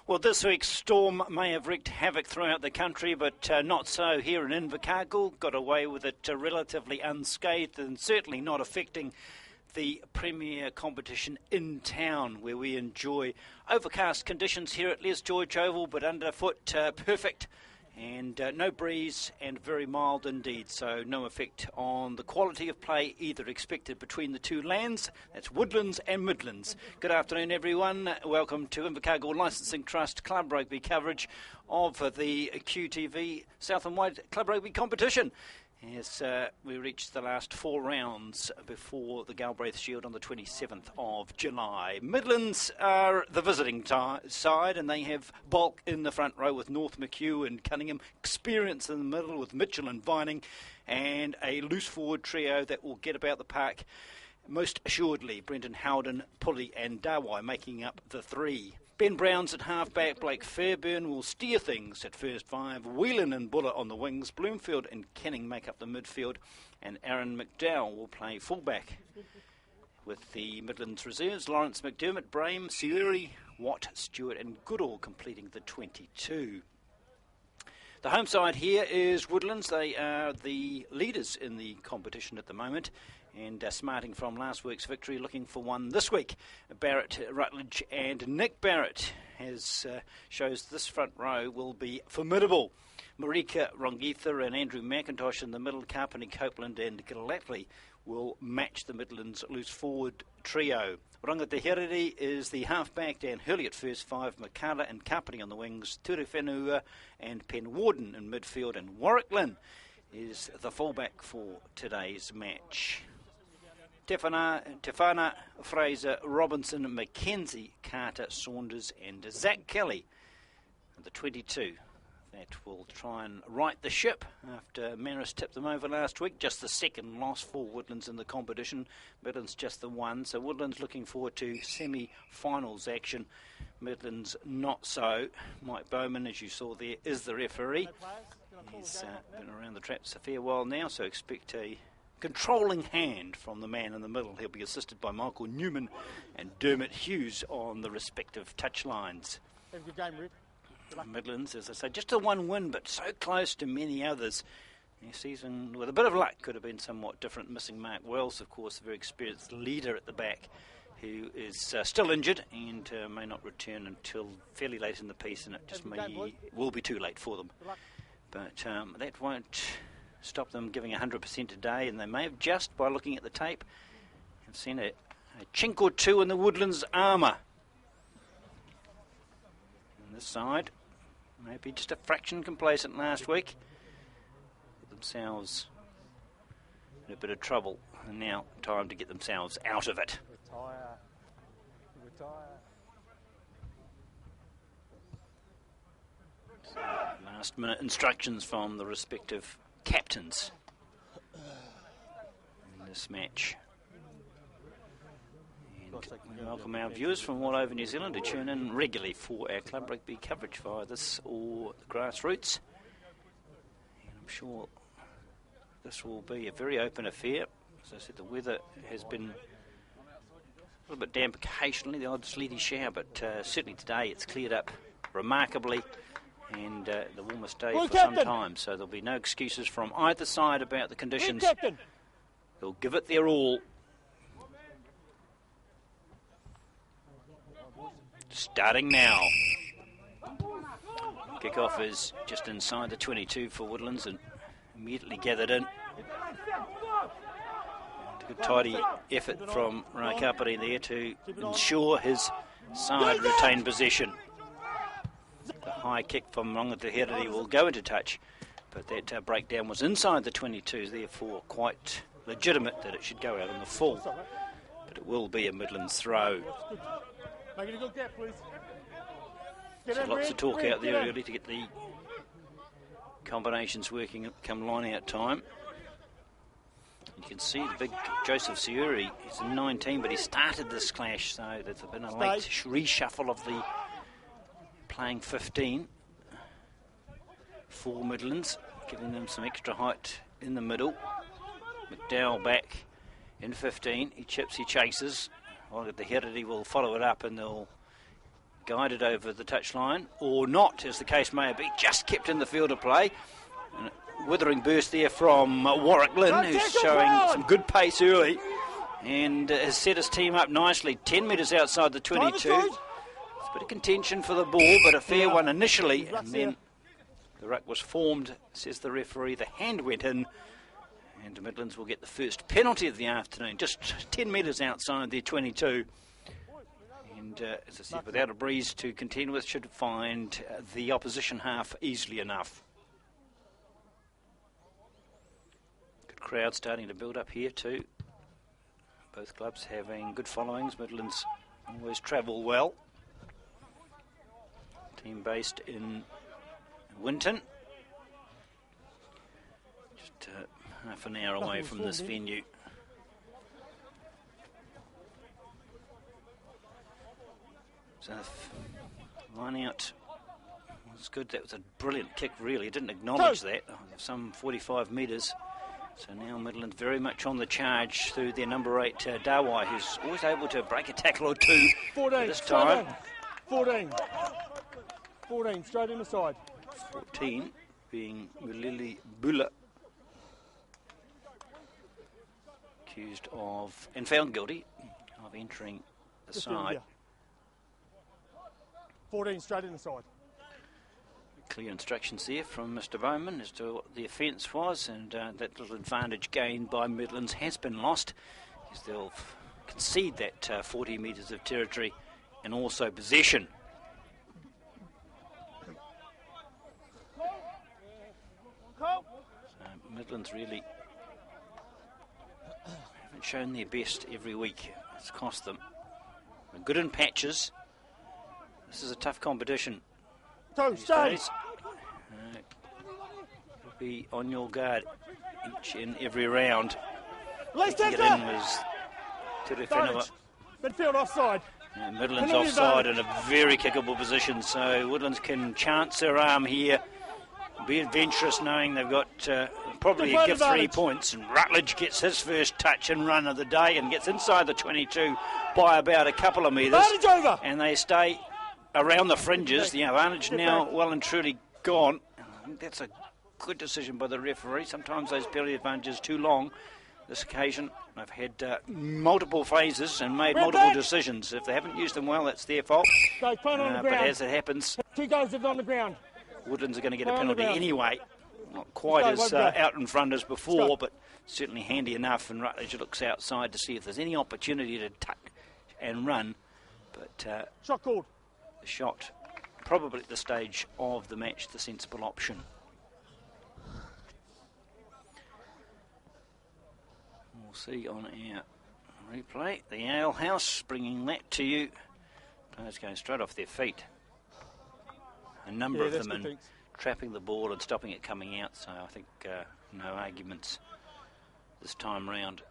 Well, this week's storm may have wreaked havoc throughout the country, but not so here in Invercargill. Got away with it relatively unscathed and certainly not affecting the premier competition in town, where we enjoy overcast conditions here at Les George Oval, but underfoot perfect. And no breeze and very mild indeed, so no effect on the quality of play either expected between the two lands. That's Woodlands and Midlands. Good afternoon, everyone. Welcome to Invercargill Licensing Trust Club Rugby coverage of the QTV South and Wide Club Rugby competition. As we reach the last 4 rounds before the Galbraith Shield on the 27th of July. Midlands are the visiting side, and they have bulk in the front row with North McHugh and Cunningham, experience in the middle with Mitchell and Vining, and a loose forward trio that will get about the park most assuredly. Brendan Howden, Pulley and Dawai making up the 3. Ben Brown's at half-back, Blake Fairburn will steer things at first 5, Whelan and Buller on the wings, Bloomfield and Canning make up the midfield, and Aaron McDowell will play fullback. With the Midlands reserves, Lawrence McDermott, Brahim, Seary, Watt, Stewart and Goodall completing the 22. The home side here is Woodlands. They are the leaders in the competition at the moment, and smarting from last week's victory, looking for one this week. Barrett, Rutledge and Nick Barrett shows this front row will be formidable. Marika, Roqica and Andrew McIntosh in the middle. Carpenter, Copeland and Gallatley will match the Midlands loose forward trio. Rangataherere is the half-back, Dan Hurley at first 5, Makala and Kapiti on the wings, Turewhenua and Penwarden in midfield, and Warwick Lynn is the fullback for today's match. Tefana, Fraser, Robinson, McKenzie, Carter, Saunders and Zach Kelly, the 22. That will try and right the ship after Maris tipped them over last week. Just the second loss for Woodlands in the competition. Midlands just the one. So Woodlands looking forward to semi-finals action. Midlands not so. Mike Bowman, as you saw there, is the referee. He's been around the traps a fair while now, so expect a controlling hand from the man in the middle. He'll be assisted by Michael Newman and Dermot Hughes on the respective touchlines. Have a good game, Rick. Midlands, as I say, just a 1 win, but so close to many others. Their season, with a bit of luck, could have been somewhat different. Missing Mark Wells, of course, a very experienced leader at the back, who is still injured and may not return until fairly late in the piece, and it just will be too late for them. But that won't stop them giving 100% today, and they may have just, by looking at the tape, have seen a chink or two in the Woodlands armour. On this side, maybe just a fraction complacent last week. Get themselves in a bit of trouble, and now time to get themselves out of it. Retire. So, last minute instructions from the respective captains in this match. And we welcome our viewers from all over New Zealand to tune in regularly for our club rugby coverage via this or the grassroots. And I'm sure this will be a very open affair. As I said, the weather has been a little bit damp occasionally, the odd sleety shower, but certainly today it's cleared up remarkably, and the warmest day for some time, so there'll be no excuses from either side about the conditions. They'll give it their all. Starting now. Kickoff is just inside the 22 for Woodlands and immediately gathered in. A good tidy effort from Raikapari there to ensure his side retain possession. The high kick from Rangataherere will go into touch, but that breakdown was inside the 22, therefore quite legitimate that it should go out in the full. But it will be a Midlands throw. Make it a good gap, please. So lots of talk out there early to get the combinations working come line out time. You can see the big Joseph Seary, he's in 19, but he started this clash, so there's been a late reshuffle of the playing 15 for Midlands, giving them some extra height in the middle. McDowell back in 15, he chips, he chases. The Herity will follow it up and they'll guided over the touchline, or not, as the case may be, just kept in the field of play. And a withering burst there from Warwick Lynn, who's showing some good pace early and has set his team up nicely, 10 metres outside the 22. It's a bit of contention for the ball, but a fair one initially, and then the ruck was formed, says the referee. The hand went in, and Midlands will get the first penalty of the afternoon, just 10 metres outside their 22. And as I said, without a breeze to contend with, should find the opposition half easily enough. Good crowd starting to build up here too. Both clubs having good followings. Midlands always travel well. Team based in Winton. Just half an hour away from this venue. So line out was good. That was a brilliant kick, really. Didn't acknowledge that. Some 45 metres. So now Midland very much on the charge through their number 8, Dawai, who's always able to break a tackle or two. 14, this time. 14, straight in the side. 14 being Mulili Bula. Accused of, and found guilty, of entering the side. 14 straight in the side. Clear instructions there from Mr. Bowman as to what the offence was, and that little advantage gained by Midlands has been lost, as they'll concede that 40 metres of territory and also possession. So Midlands really haven't shown their best every week. It's cost them. They're good in patches. This is a tough competition. Stays. Be on your guard each and every round. Taking it in was Terefenua. Midfield offside. Midlands offside in a very kickable position, so Woodlands can chance their arm here, be adventurous knowing they've got probably a give 3 points, and Rutledge gets his first touch and run of the day and gets inside the 22 by about a couple of metres, and they stay around the fringes. The advantage now well and truly gone. I think that's a good decision by the referee. Sometimes those penalty advantages too long. This occasion they've had multiple phases and made multiple decisions. If they haven't used them well, that's their fault. But as it happens, 2 goes on the ground. Woodlands are going to get a penalty anyway. Not quite as out in front as before, but certainly handy enough, and Rutledge looks outside to see if there's any opportunity to tuck and run. But shot called. The shot, probably at the stage of the match, the sensible option. We'll see on our replay. The Ale House bringing that to you. Players going straight off their feet. A number of them in trapping the ball and stopping it coming out, so I think no arguments this time round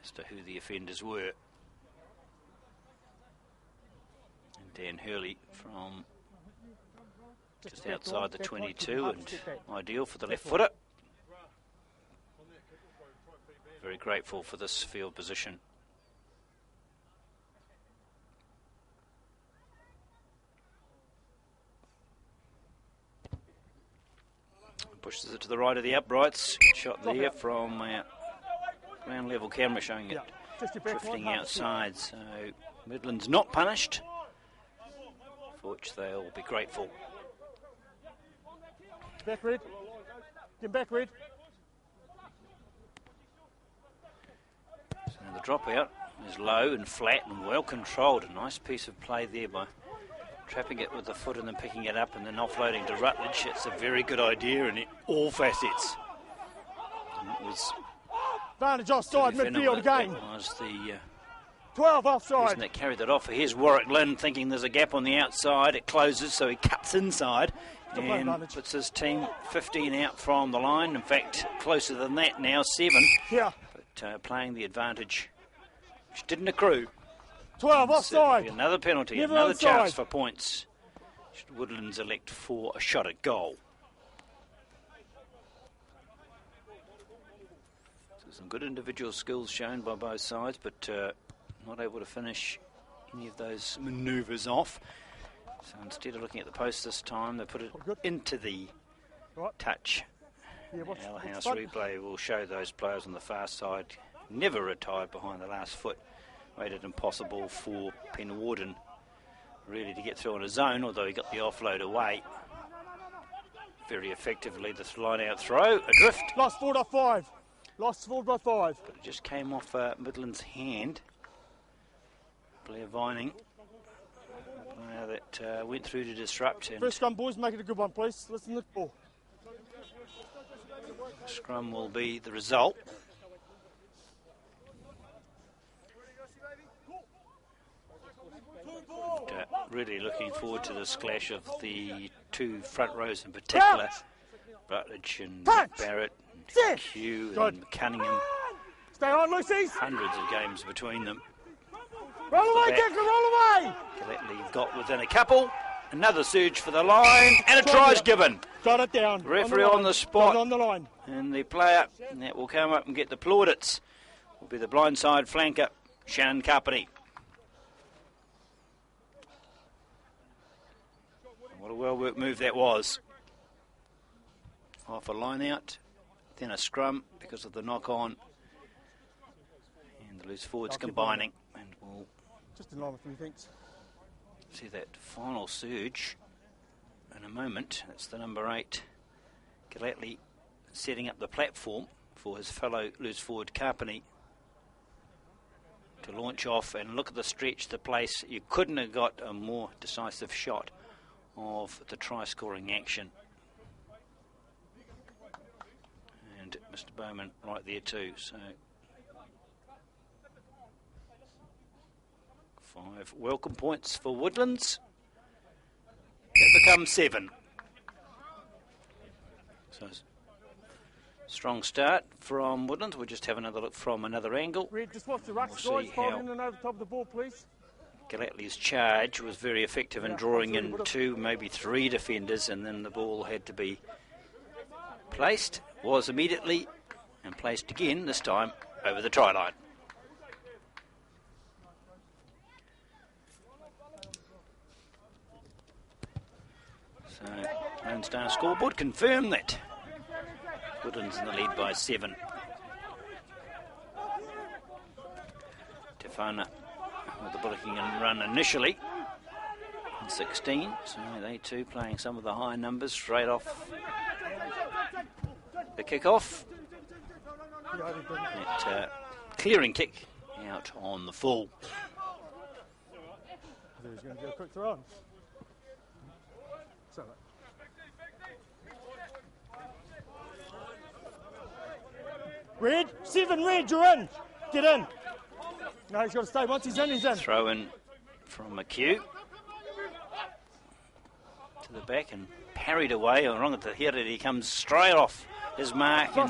as to who the offenders were. And Dan Hurley from just outside the 22 and ideal for the left footer. Very grateful for this field position. Pushes it to the right of the uprights. Shot there from ground level camera showing it drifting outside. So Midlands not punished, for which they'll be grateful. Back red. Get back red. So the dropout is low and flat and well controlled. A nice piece of play there by trapping it with the foot and then picking it up and then offloading to Rutledge. It's a very good idea in all facets. And it was advantage offside midfield again. That was the 12 offside. That carried that off. Here's Warwick Lynn thinking there's a gap on the outside. It closes, so he cuts inside and puts his team 15 out from the line. In fact, closer than that now, 7. Yeah. But playing the advantage, which didn't accrue. 12 offside. Another penalty, another chance for points. Should Woodlands elect for a shot at goal. So some good individual skills shown by both sides, but not able to finish any of those manoeuvres off. So instead of looking at the post this time, they put it into the touch. Our house replay will show those players on the far side never retired behind the last foot. Made it impossible for Penwarden really to get through on his own, although he got the offload away very effectively. This line-out throw, adrift. Lost forward by 5. Lost forward by 5. But it just came off Midland's hand. Blair Vining, a player that went through to disrupt. And first scrum, boys, make it a good one, please. Listen to the ball. Scrum will be the result. Really looking forward to this clash of the two front rows in particular. Rutledge and Barrett, and Hugh and Cunningham. Stay on, Lucy's. Hundreds of games between them. Roll away, Declan, roll away. Gillespie got within a couple. Another surge for the line, and a try's given. Got it down. Referee on the spot. On the line. And the player that will come up and get the plaudits will be the blindside flanker, Shannon Carpany. What a well-worked move that was. Off a line-out, then a scrum because of the knock-on. And the loose forwards combining. And we'll just in line with 3 things. See that final surge in a moment. That's the number 8, Gillespie, setting up the platform for his fellow loose forward Carpany to launch off. And look at the stretch, the place. You couldn't have got a more decisive shot of the try-scoring action. And Mr. Bowman right there too. So 5 welcome points for Woodlands. That becomes 7. So strong start from Woodlands. We'll just have another look from another angle. Red, just watch the ruck guys, fold in and over the top of the ball, please. Gillespie's charge was very effective in drawing in 2, maybe 3 defenders, and then the ball had to be placed. Was immediately and placed again, this time over the try line. So, Lone Star scoreboard confirmed that Woodlands in the lead by 7. Tefana with the bullocking and run initially in 16, so they too playing some of the high numbers straight off the kick-off. That clearing kick out on the full. He's going to go quick throw on. Red, 7, Red, you're in. Get in. No, he's got to stay. Once he's in, he's in. Throw in from McHugh to the back and parried away. Wrong at the head. He comes straight off his mark and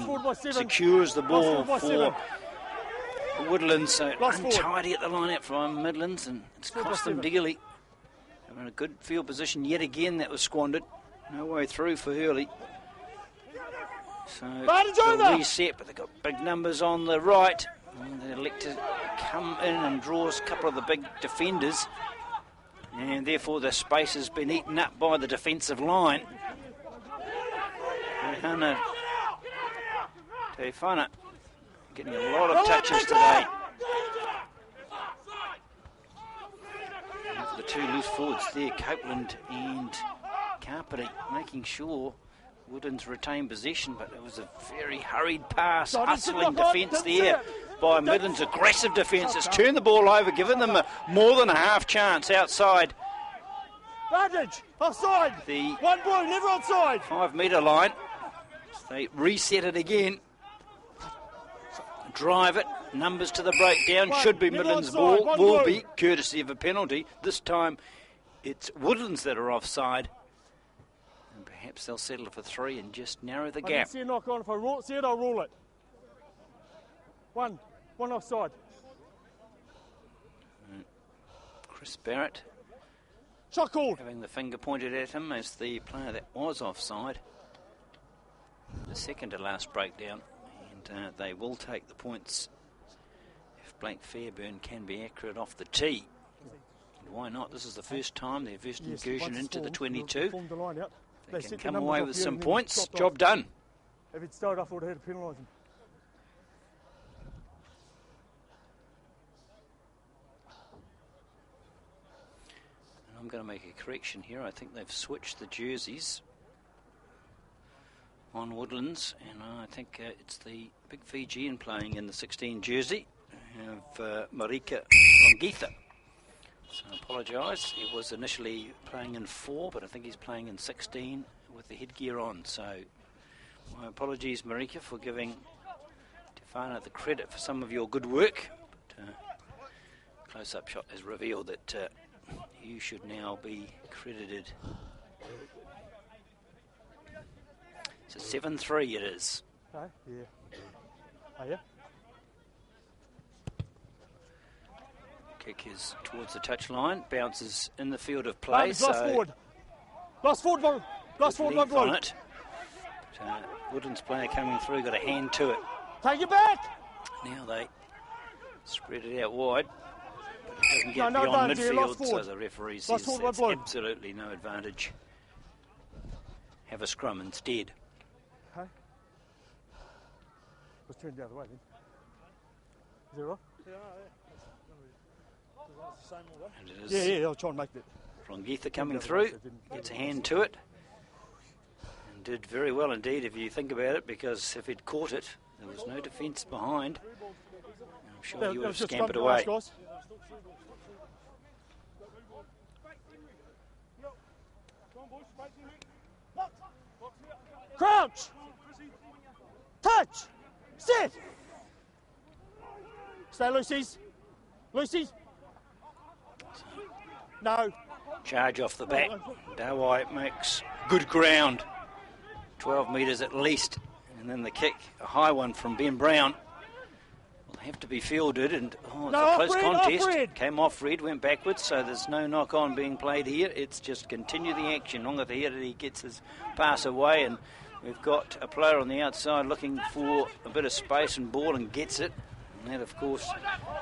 secures the ball for Woodlands. So untidy at the line-out from Midlands, and it's cost them dearly. They're in a good field position yet again. That was squandered. No way through for Hurley. So they'll reset, but they've got big numbers on the right. And they elect to come in and draws a couple of the big defenders, and therefore the space has been eaten up by the defensive line. Tefana getting a lot of touches today. The 2 loose forwards there, Copeland and Carpany, making sure Woodlands retain possession, but it was a very hurried pass, hustling defence there by Midland's aggressive defence. It's turned the ball over, given them more than a half chance outside. Advantage, offside. The 1 ball, never outside. 5 metre line. They reset it again. Drive it. Numbers to the breakdown. Should be Midland's ball. Will be, courtesy of a penalty. This time it's Woodlands that are offside. And perhaps they'll settle for 3 and just narrow the gap. I didn't see a knock on. If I see it, I'll rule it. 1 offside. Chris Barrett shot called, having the finger pointed at him as the player that was offside. The second to last breakdown, and they will take the points if Blake Fairburn can be accurate off the tee. Why not? This is the first time, their first Yes, incursion once into the formed, 22. formed the line out. They set can the come numbers away off with here some and then points. stopped Job off. done. If it started off, I would have had to penalise him. I'm going to make a correction here. I think they've switched the jerseys on Woodlands, and I think it's the big Fijian playing in the 16 jersey of Marika Roqica. So I apologise. He was initially playing in 4, but I think he's playing in 16 with the headgear on. So my apologies, Marika, for giving Tefana the credit for some of your good work. But close-up shot has revealed that you should now be credited. So 7-3 it is. Oh, yeah. Oh, yeah? Kick is towards the touchline, bounces in the field of play. Lost forward. Lost forward, one blow. It. But, Woodlands player coming through, got a hand to it. Take it back. Now they spread it out wide. But it doesn't get No beyond advantage here, midfield, lost so forward. the referee Lost says forward, that's one blow. absolutely no advantage. Have a scrum instead. Okay. Let's turn the other way then. Is that right? And it is Yeah, I'll try and make that. Roqica coming through, gets a hand to it, and did very well indeed if you think about it, because if he'd caught it, there was no defence behind. I'm sure he would have scampered away. Crouch! Touch! Sit! Stay, Lucy's. Lucy's. No. Charge off the back. Dawai makes good ground. 12 metres at least. And then the kick, a high one from Ben Brown. Will have to be fielded, and it's a close contest. Came off red, went backwards, so there's no knock-on being played here. It's just continue the action. He gets his pass away, and we've got a player on the outside looking for a bit of space and ball, and gets it. And that, of course,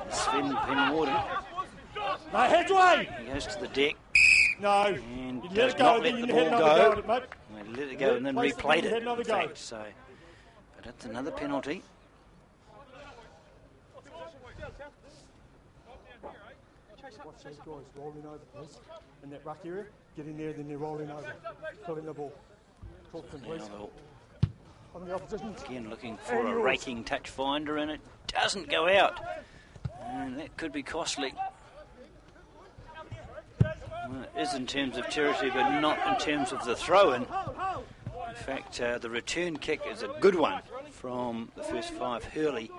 is Sven Penwarden. No, heads away! He goes to the deck. No. And you does let it go, not then let you the had ball another go. go at it, mate. Let it go and then replayed it, another in go. fact. So, but that's another penalty. Watch those guys rolling over, please. In that ruck area, get in there, then they're rolling over. Pull in the ball. Talk to them, please. Now On the opposition. again looking for a raking touch finder, and it doesn't go out. And that could be costly. Well, it is in terms of territory, but not in terms of the throw-in. In fact, the return kick is a good one from the first 5 Hurley,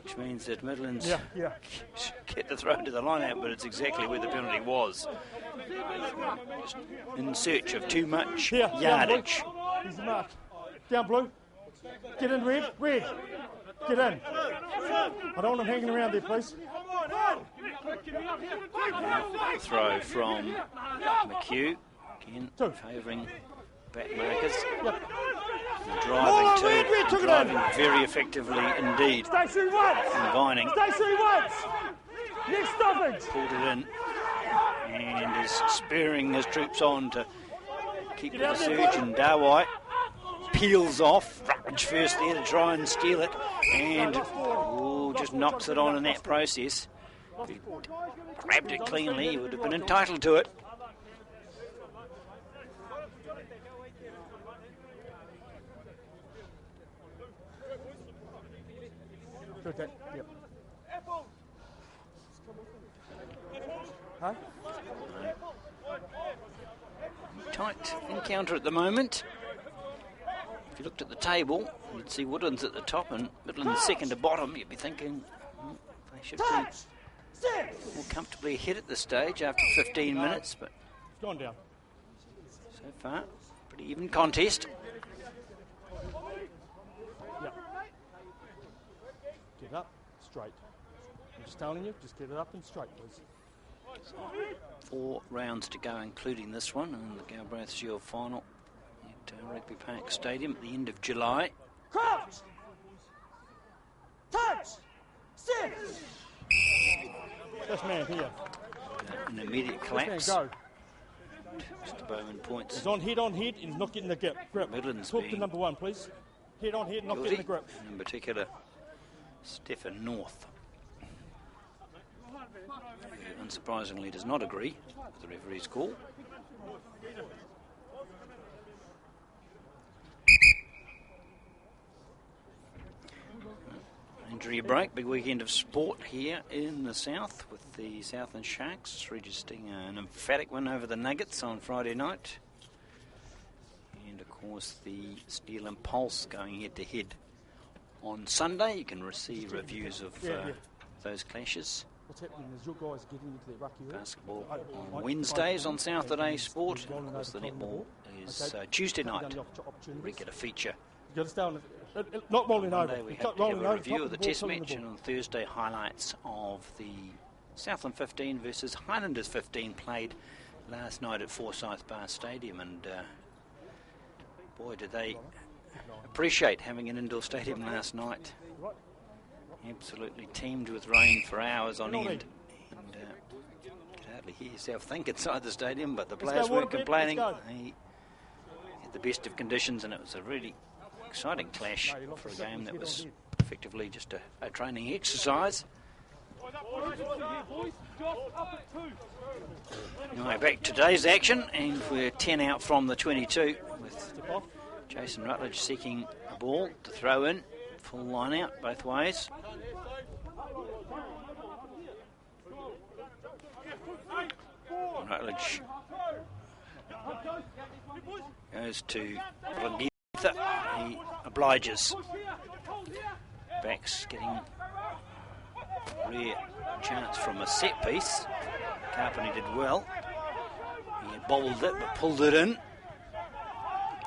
which means that Midlands get the throw to the line out, but it's exactly where the penalty was. Just in search of too much yardage. Here's the mark. Down blue. Get in red. Red. Get in. I don't want him hanging around there, please. Throw from McHugh. Again, favouring back markers. Yep. Driving very effectively indeed. Stay through once. And Vining Stay through once. Next stoppage. pulled it in and is spurring his troops on to keep the surge, and Dawai peels off. Rutledge first there to try and steal it, and just knocks it on in that process. If he grabbed it cleanly, he would have been entitled to it. Okay. Yep. Huh? Tight encounter at the moment. If you looked at the table, you'd see Woodlands at the top and Midlands second to bottom. You'd be thinking they should be more comfortably ahead at this stage after 15 minutes, but It's gone down. so far, pretty even contest. Yep. Get up, straight. I'm just telling you, just get it up and straight, please. 4 rounds to go, including this one, and the Galbraith Shield final at Rugby Park Stadium at the end of July. Crouch! Touch! Sit! This man here. an immediate collapse. Go. Mr. Bowman points. He's on head, and he's not getting the grip. Midlands Talk to number 1, please. Head on head, not guilty, getting the grip. in particular, Stephen North. Who unsurprisingly does not agree with the referee's call. Injury break, big weekend of sport here in the south with the Southland Sharks registering an emphatic win over the Nuggets on Friday night. And of course the Steel and Pulse going head to head on Sunday. You can receive reviews of those clashes. What's happening is your guys getting into their rucky area. Basketball on Wednesdays on South Today Sport. And of course the netball is Tuesday night, regular feature. You've got to stay on not rolling over. Monday we have a review of the test match, and on Thursday highlights of the Southland 15 versus Highlanders 15 played last night at Forsyth Bar Stadium, and boy did they appreciate having an indoor stadium last night. Absolutely teemed with rain for hours on end, and you could hardly hear yourself think inside the stadium, but the players weren't complaining. They had the best of conditions, and it was a really exciting clash for a game that was effectively just a training exercise. Anyway, back to today's action, and we're 10 out from the 22 with Jason Rutledge seeking a ball to throw in. Full line out both ways. Rutledge goes to Rugby. He obliges. Backs getting a rare chance from a set piece. Carpenter did well. He had bobbled it but pulled it in.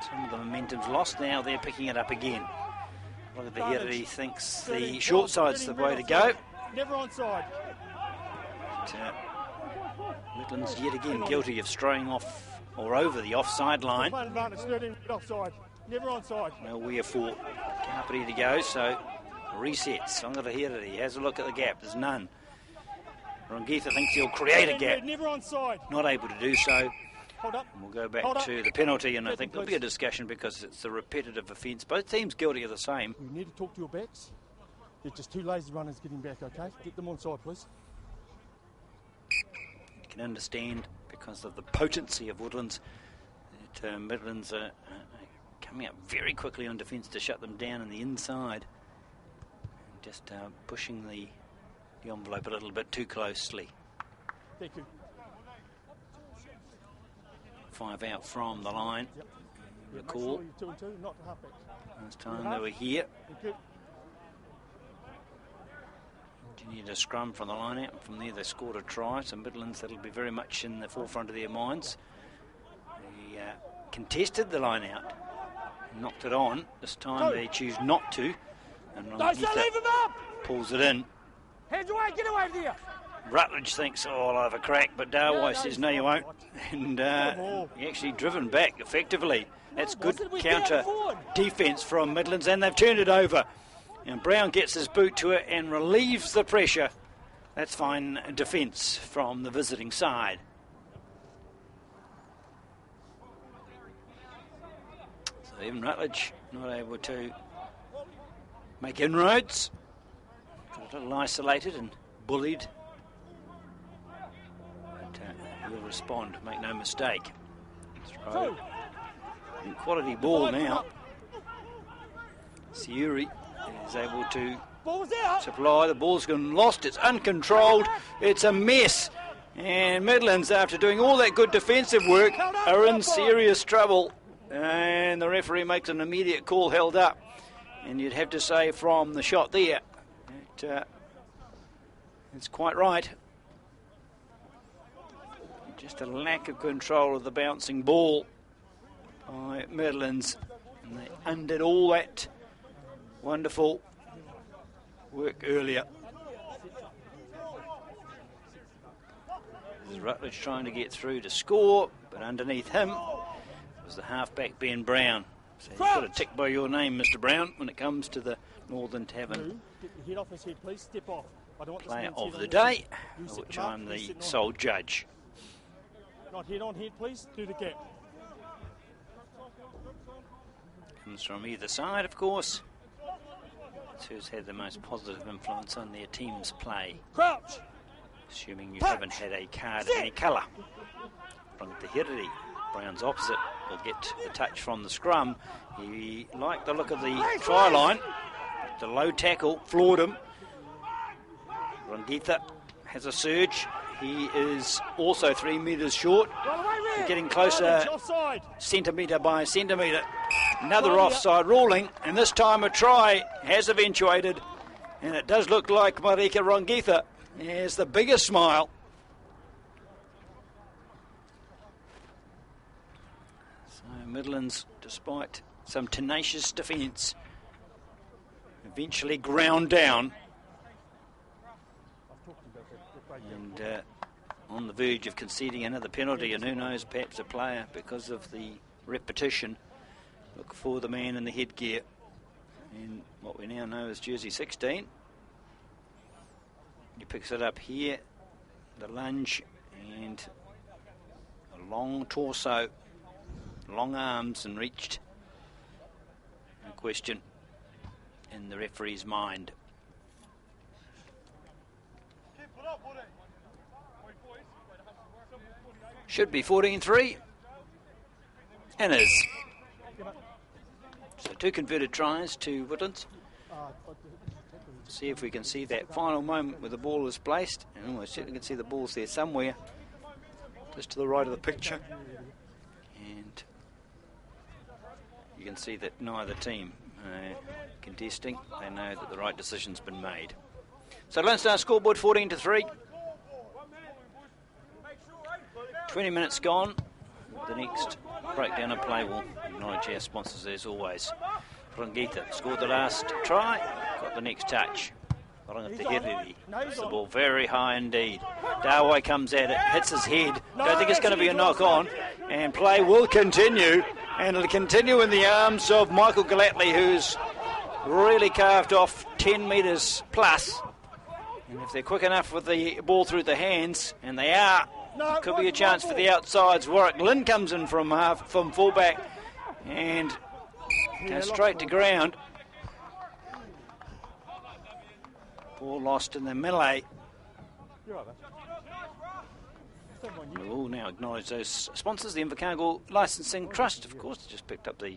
Some of the momentum's lost. Now they're picking it up again. Look at the header. He thinks the short side's the way to go. Never onside. Midlands yet again guilty of straying off or over the offside line. Offside. Never onside. Well, we are for Carpenter to go, so resets. Look at the header. He has a look at the gap. There's none. Roqica thinks he'll create a gap. Never onside. Not able to do so. Hold up. And we'll go back to the penalty, and I think there'll be a discussion because it's a repetitive offence. Both teams guilty of the same. You need to talk to your backs. They're just two lazy runners getting back, okay? Get them onside, please. You can understand because of the potency of Woodlands that Midlands are coming up very quickly on defence to shut them down on the inside. And just pushing the envelope a little bit too closely. Thank you. 5 out from the line. Yep. Recall. Make sure you're 2-2, not the halfback. Last time they were here. Thank you. You need a scrum from the line out, and from there they scored a try. So Midlands, that'll be very much in the forefront of their minds. They contested the line out, knocked it on. This time they choose not to, and Roqica pulls it in. Hands away, get away there. Rutledge thinks, I'll have a crack, but Darwai says, no, you won't. And he actually driven back effectively. That's good counter defence from Midlands, and they've turned it over. And Brown gets his boot to it and relieves the pressure. That's fine defence from the visiting side. So even Rutledge not able to make inroads. Got a little isolated and bullied. But he'll respond, make no mistake. Throw. And quality ball now. Siuri is able to supply. The ball's gone lost. It's uncontrolled. It's a mess. And Midlands, after doing all that good defensive work, are in serious trouble. And the referee makes an immediate call, held up. And you'd have to say from the shot there, it's quite right. Just a lack of control of the bouncing ball by Midlands. And they undid all that wonderful work earlier. This is Rutledge trying to get through to score, but underneath him was the halfback Ben Brown. So you've got to tick by your name, Mr. Brown, when it comes to the Northern Tavern Get your head off his head, please. Step off. I don't want player of the day, which I'm the sole judge. Not head on head, please. Do the gap. Comes from either side, of course. It's who's had the most positive influence on their team's play. Crouch. Assuming you haven't had a card of any colour. From the Hiriri, Brown's opposite, will get the touch from the scrum. He liked the look of the try line. The low tackle floored him. Rugby has a surge. He is also 3 metres short. Getting closer, centimetre by centimetre. Another offside ruling, and this time a try has eventuated. And it does look like Marika Rugby has the biggest smile. So Midlands, despite some tenacious defence, eventually ground down. And on the verge of conceding another penalty, and who knows, perhaps a player, because of the repetition, look for the man in the headgear in what we now know as jersey 16. He picks it up here, the lunge, and a long torso, long arms, and reached. No question in the referee's mind. Should be 14-3, and is. So 2 converted tries to Woodlands. See if we can see that final moment where the ball is placed. And I certainly can see the ball's there somewhere, just to the right of the picture. And you can see that neither team contesting. They know that the right decision's been made. So Lone Star scoreboard 14-3. 20 minutes gone. The next breakdown of play will acknowledge our sponsors as always. Rugby scored the last try, got the next touch. Hiriri puts the ball very high indeed. Darway comes at it, hits his head. Don't think it's going to be a knock on. And play will continue. And it'll continue in the arms of Michael Gallatley, who's really carved off 10 metres plus. And if they're quick enough with the ball through the hands, and they are, could be a chance for the outsides. Warwick Lynn comes in from fullback and goes straight to ground. Ball lost in the melee. We will now acknowledge those sponsors. The Invercargill Licensing Trust, of course, just picked up the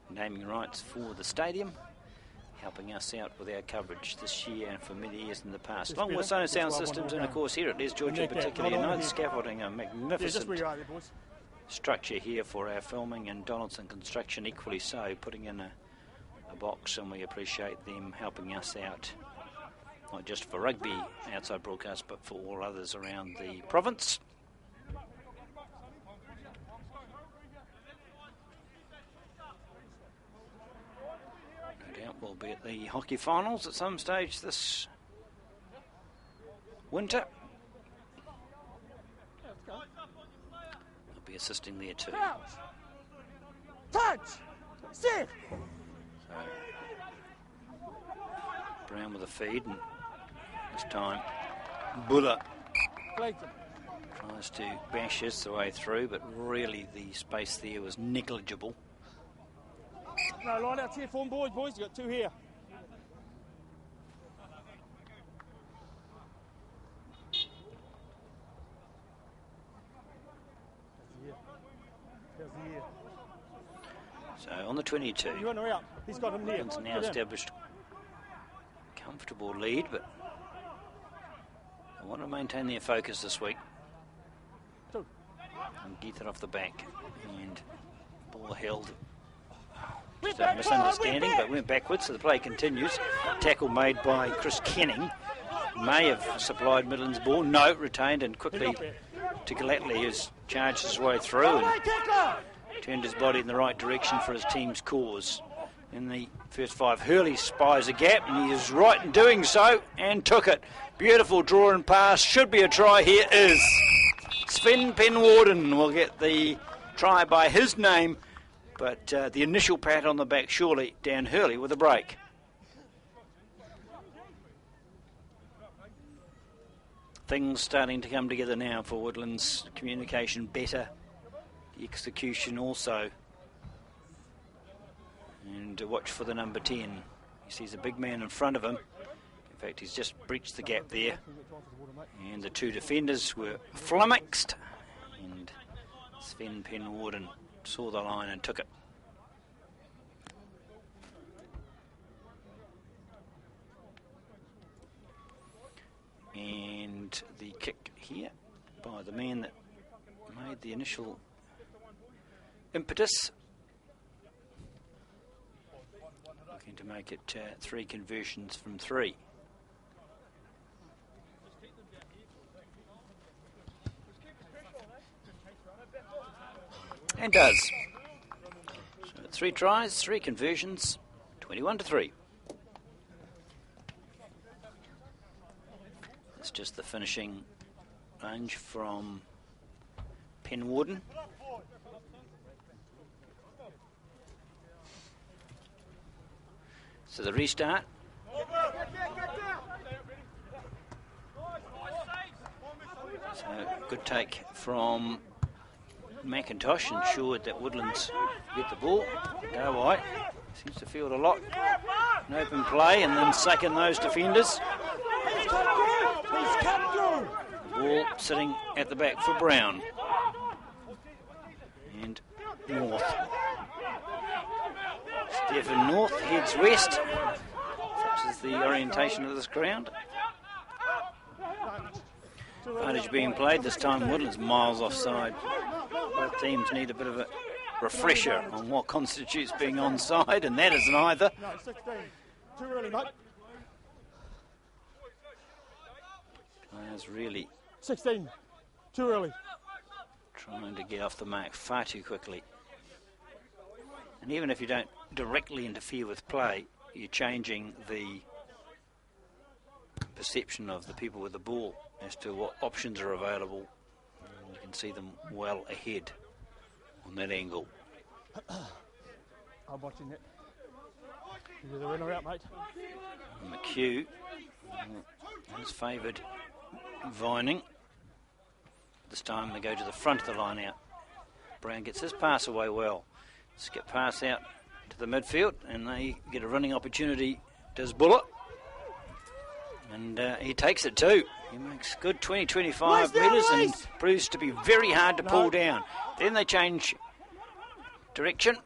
naming rights for the stadium, helping us out with our coverage this year and for many years in the past. Along with Sonos Sound Systems, and of course here at Les Georgia particularly, and scaffolding, a magnificent structure here for our filming, and Donaldson Construction equally so, putting in a box, and we appreciate them helping us out, not just for rugby outside broadcast, but for all others around the province. Will be at the hockey finals at some stage this winter. They'll be assisting there too. Touch! Sit! So, Brown with a feed, and this time Buller tries to bash his way through, but really the space there was negligible. No, line out here, form boys, you got 2 here. So on the 22, you want to out? He's got him there. It's now established comfortable lead, but they want to maintain their focus this week. And get it off the back, and ball held. Just a misunderstanding, but went backwards, so the play continues. Tackle made by Chris Kenning. May have supplied Midland's ball. No, retained, and quickly to Gallatley, who's charged his way through and turned his body in the right direction for his team's cause. In the first 5, Hurley spies a gap, and he is right in doing so, and took it. Beautiful draw and pass. Should be a try here. Is. Sven Penwarden will get the try by his name, but the initial pat on the back surely Dan Hurley with a break. things starting to come together now for Woodlands. Communication better, the execution also. And watch for the number 10. He sees a big man in front of him. In fact, he's just breached the gap there. And the two defenders were flummoxed. And Sven Penwarden saw the line and took it. And the kick here by the man that made the initial impetus. Looking to make it 3 conversions from 3. And does. So 3 tries, 3 conversions, 21-3. It's just the finishing lunge from Penwarden. So the restart. So good take from McIntosh, ensured that Woodlands get the ball. Go White seems to field a lot in open play and then second those defenders. The ball sitting at the back for Brown. And North. Stephen North heads west. Such is the orientation of this ground. Advantage being played this time. Woodlands miles offside. Both teams need a bit of a refresher on what constitutes being onside, and that isn't either. No, 16. Too early, mate. Players really 16. Too early. trying to get off the mark far too quickly. And even if you don't directly interfere with play, you're changing the perception of the people with the ball as to what options are available. And you can see them well ahead on that angle. I'm watching it. You're the winner out, mate. McHugh has favoured Vining. This time they go to the front of the line out. Brown gets his pass away well. Skip pass out to the midfield, and they get a running opportunity. Does Bullet, and he takes it too. He makes good 20-25 metres and proves to be very hard to pull down. Then they change direction.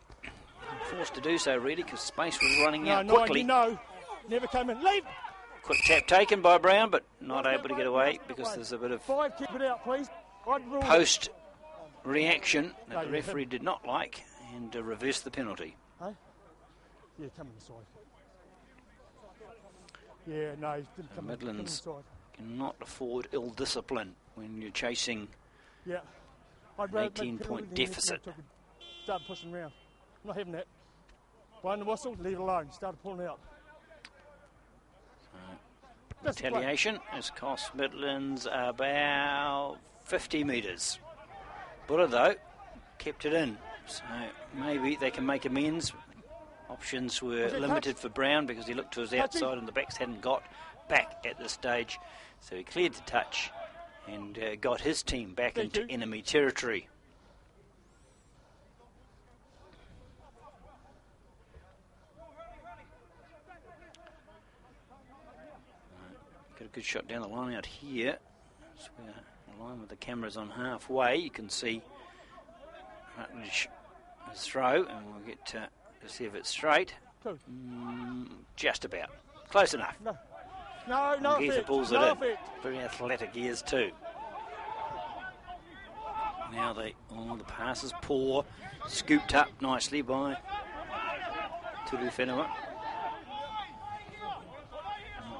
Forced to do so really because space was running out quickly. Never came in. Leave. Quick tap taken by Brown, but not able to get away because there's a bit of Keep it out, please. post reaction that the referee did not like and reversed the penalty. Hey? Yeah, come inside. Yeah, no, he didn't come Midlands inside. cannot afford ill discipline when you're chasing an 18-point deficit. Start pushing around. I'm not having that. Blown the whistle, leave it alone. Started pulling out. Retaliation has cost Midlands about 50 metres. Buller, though, kept it in. So maybe they can make amends. Options were limited for Brown because he looked to his outside and the backs hadn't got back at this stage. So he cleared the touch and got his team back into enemy territory. Got a good shot down the line out here. So we're in line with the cameras on halfway. You can see Rutledge's throw, and we'll get to see if it's straight. Just about. Close enough. No Geezer pulls it in. Very athletic he is too. Now the pass is poor. Scooped up nicely by Tulu Whenua.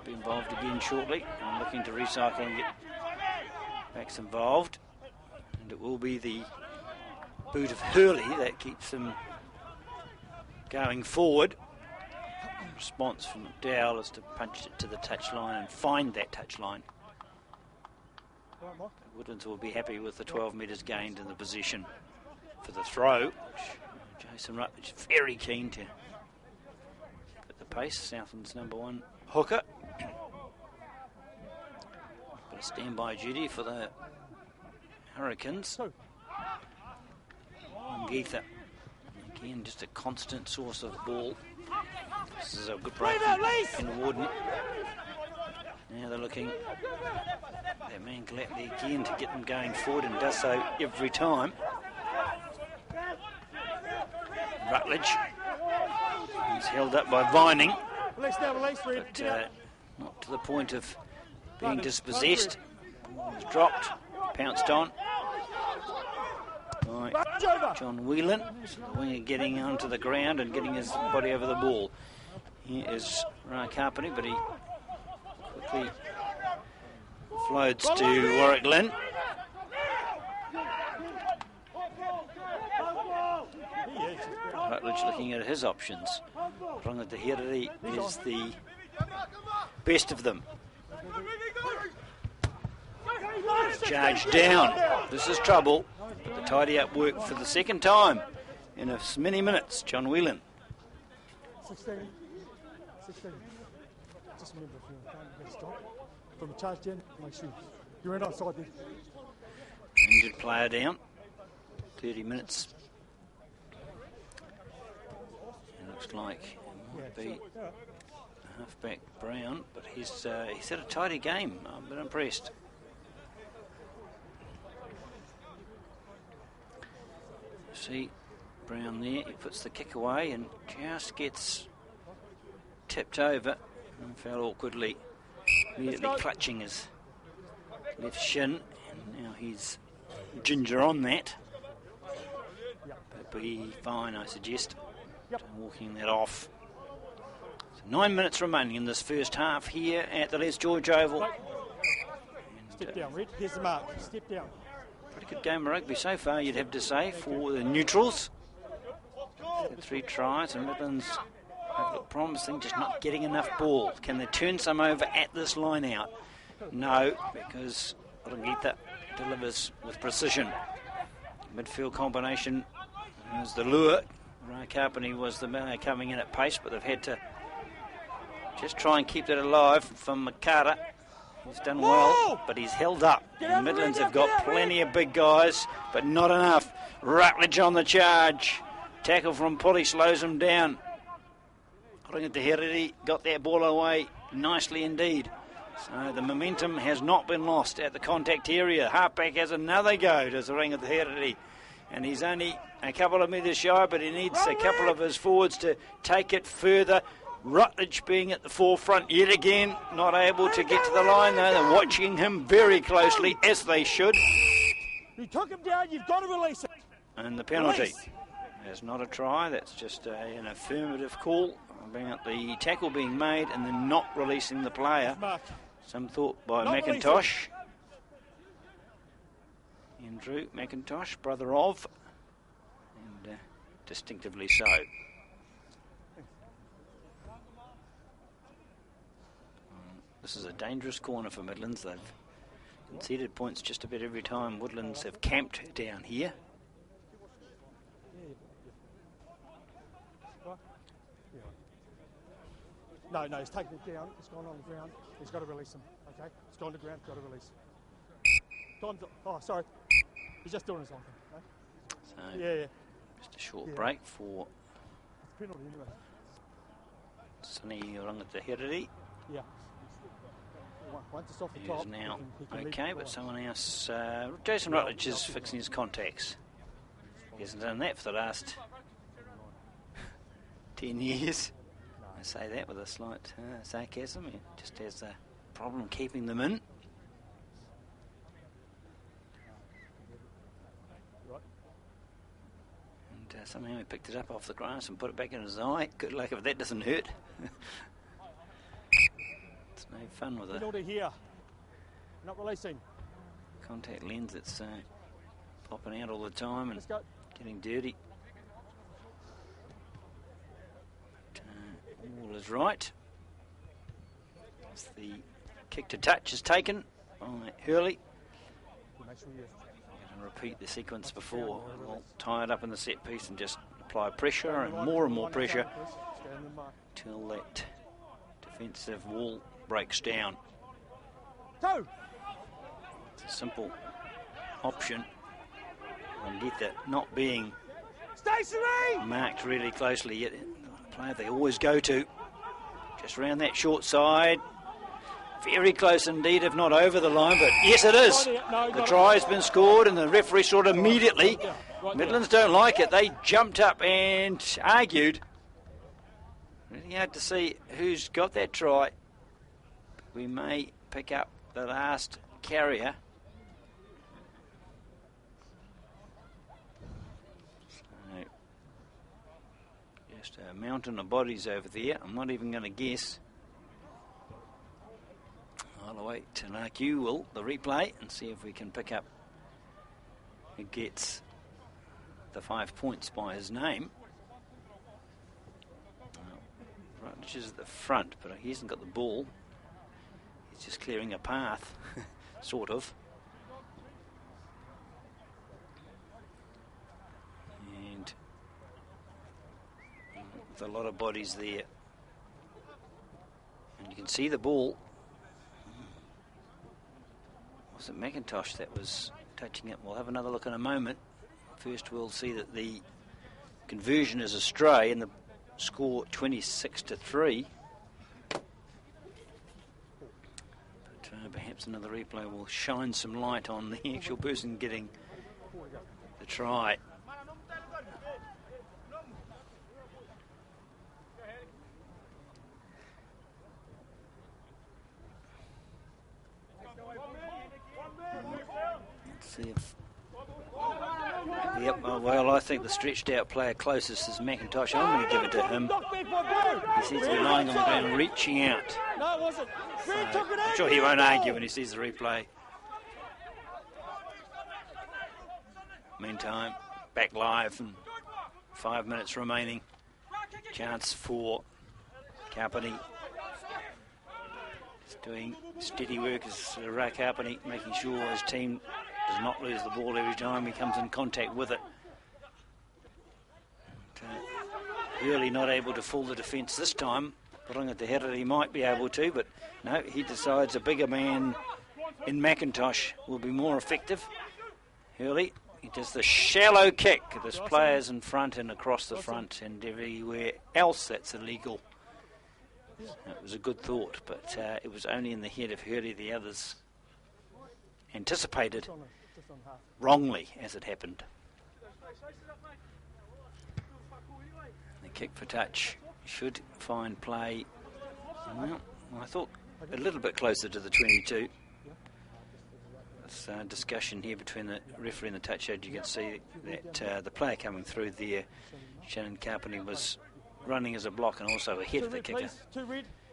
Be involved again shortly. I'm looking to recycle and get backs involved. And it will be the boot of Hurley that keeps him going forward. Response from McDowell is to punch it to the touchline and find that touchline. Woodlands will be happy with the 12 metres gained in the position for the throw. Jason Rutledge very keen to put the pace. Southland's number one hooker. But Standby duty for the Hurricanes. Geetha, again, just a constant source of ball. This is a good break in Warden. Now they're looking at man Gatley again to get them going forward, and does so every time. Rutledge is held up by Vining, but not to the point of being dispossessed. Ball is dropped, pounced on by John Whelan. So the winger getting onto the ground and getting his body over the ball. Here is Carpenter, but he quickly floats to Warwick Lynn. Rutledge looking at his options. Rangataherere is the best of them. Charge down. This is trouble. But the tidy up work for the second time in as many minutes. John Whelan. 16. Just remember, if you can't stop from a charge down, make sure you're in outside there. Injured player down. 30 minutes. It looks like it might be halfback Brown, but he's had a tidy game. I've been impressed. See Brown there, he puts the kick away and just gets tipped over and fell awkwardly, immediately clutching his left shin, and now he's ginger on that. But be fine, I suggest. Walking that off. So 9 minutes remaining in this first half here at the Les George Oval. Step down, Red. Here's the mark. Step down. Pretty good game of rugby so far, you'd have to say, for the neutrals. 3 tries, and Midlands have looked promising, just not getting enough ball. Can they turn some over at this line out? No, because Roqica delivers with precision. Midfield combination is the lure. Carpenter was the man coming in at pace, but they've had to just try and keep that alive from Makata. He's done well, but he's held up. The Midlands have got plenty of big guys, but not enough. Rutledge on the charge. Tackle from Pully slows him down. Rangataherere got that ball away nicely indeed. So the momentum has not been lost at the contact area. Halfback has another go to Rangataherere, and he's only a couple of metres shy, but he needs a couple of his forwards to take it further. Rutledge being at the forefront yet again, not able to get to the line though. They're watching him very closely, as they should. You took him down, you've got to release it. And the penalty is not a try, that's just an affirmative call about the tackle being made and then not releasing the player. Some thought by McIntosh. Andrew McIntosh, brother of, and distinctively so. This is a dangerous corner for Midlands. They've conceded points just about every time Woodlands have camped down here. No, he's taken it down. It's gone on the ground. He's got to release him. Okay, it's gone to the ground. Got to release. Sorry. He's just doing his own thing. No? So just a short break for penalty anyway. Sonny Rangataherere. Yeah. Once it's off the He top, is now he can okay, but someone else, Jason Rutledge is fixing his contacts. He hasn't done that for the last 10 years. I say that with a slight sarcasm. He just has a problem keeping them in. And somehow he picked it up off the grass and put it back in his eye. Good luck if that doesn't hurt. It's no fun with a penalty here. Not releasing. Contact lens that's popping out all the time and getting dirty. All is right. As the kick to touch is taken by Hurley. And repeat the sequence before. We'll tie it up in the set piece and just apply pressure and more pressure till that defensive wall breaks down. simple option. And get that not being marked really closely yet. The player they always go to. Just round that short side. Very close indeed, if not over the line, but yes it is. The try has been scored and the referee saw it immediately. Midlands don't like it. They jumped up and argued. Really hard to see who's got that try. We may pick up the last carrier. So, just a mountain of bodies over there. I'm not even going to guess. I'll wait till you will the replay and see if we can pick up who gets the 5 points by his name. Right, is at the front, but he hasn't got the ball. He's just clearing a path, sort of. And with a lot of bodies there. And you can see the ball. Was it McIntosh that was touching it? We'll have another look in a moment. First we'll see that the conversion is astray and the score 26-3. But perhaps another replay will shine some light on the actual person getting the try. See if, yep, well, I think the stretched out player closest is McIntosh. I'm going to give it to him. He seems to be lying on the ground, reaching out. So I'm sure he won't argue when he sees the replay. Meantime, back live and 5 minutes remaining. Chance for Carpany. He's doing steady work as Carpany, making sure his team does not lose the ball every time he comes in contact with it. Really not able to fool the defence this time. Putting it to Herod, he might be able to, but no, he decides a bigger man in McIntosh will be more effective. Hurley, he does the shallow kick. There's players in front and across the front and everywhere else that's illegal. It was a good thought, but it was only in the head of Hurley. The others anticipated wrongly as it happened. The kick for touch should find play, well, I thought a little bit closer to the 22. There's a discussion here between the referee and the touch judge. You can see that the player coming through there, Shannon Carpany, was running as a block and also ahead of the kicker.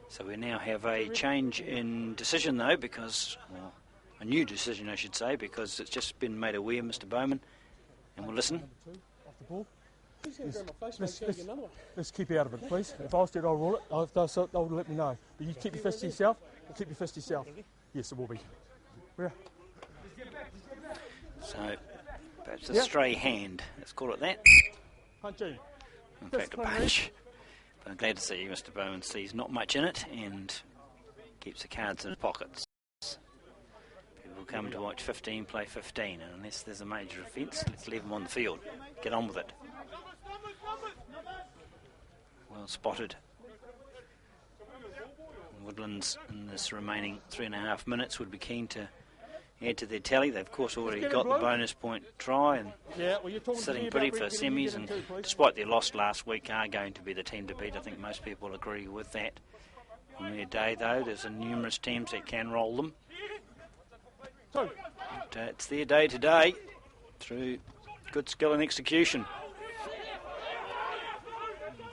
So we now have a change in decision though, because, well, a new decision I should say, because it's just been made aware, Mr. Bowman, and we'll listen. Let's keep out of it, please. If I was dead, I'll rule it. If they'll let me know. But you keep your fist to yourself. Keep your fist to yourself. Yes, it will be. Where? So, perhaps a stray hand. Let's call it that. Punchy. In fact, a punch. But I'm glad to see Mr. Bowman sees not much in it and keeps the cards in his pockets. People come to watch 15 play 15, and unless there's a major offence, let's leave them on the field. Get on with it. Well spotted. Woodlands in this remaining 3.5 minutes would be keen to add to their tally. They've of course already got the bonus point try and sitting pretty for semis, and despite their loss last week are going to be the team to beat. I think most people agree with that. On their day though, there's numerous teams that can roll them. But, it's their day today through good skill and execution.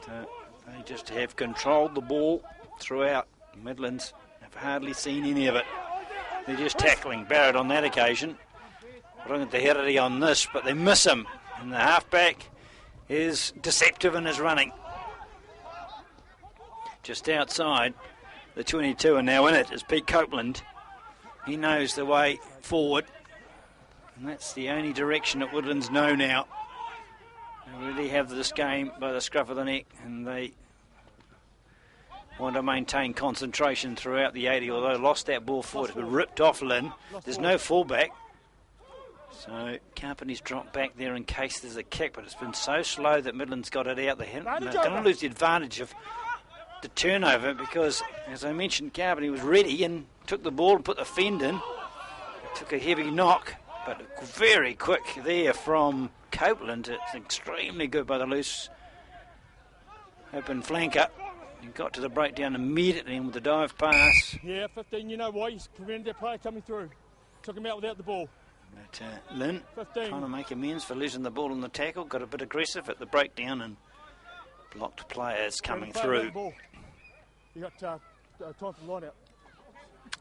And, they just have controlled the ball throughout. Midlands have hardly seen any of it. They're just tackling Barrett on that occasion. Running the Herity on this, but they miss him. And the halfback is deceptive in his running. Just outside, the 22 are now in it, is Pete Copeland. He knows the way forward. And that's the only direction that Woodlands know now. They really have this game by the scruff of the neck, and they want to maintain concentration throughout the 80, although lost that ball forward. It's been ripped off Lynn. There's no fullback. So Carpenter's dropped back there in case there's a kick, but it's been so slow that Midland's got it out. They're going to lose the advantage of the turnover because, as I mentioned, Carpenter was ready and took the ball and put the fend in. Took a heavy knock, but very quick there from Copeland. It's extremely good by the loose open flanker. He got to the breakdown immediately with the dive pass. Yeah, 15, you know why? He's prevented their player coming through. Took him out without the ball. But Lynn 15. trying to make amends for losing the ball in the tackle. Got a bit aggressive at the breakdown and blocked players coming through. You got time for the line out.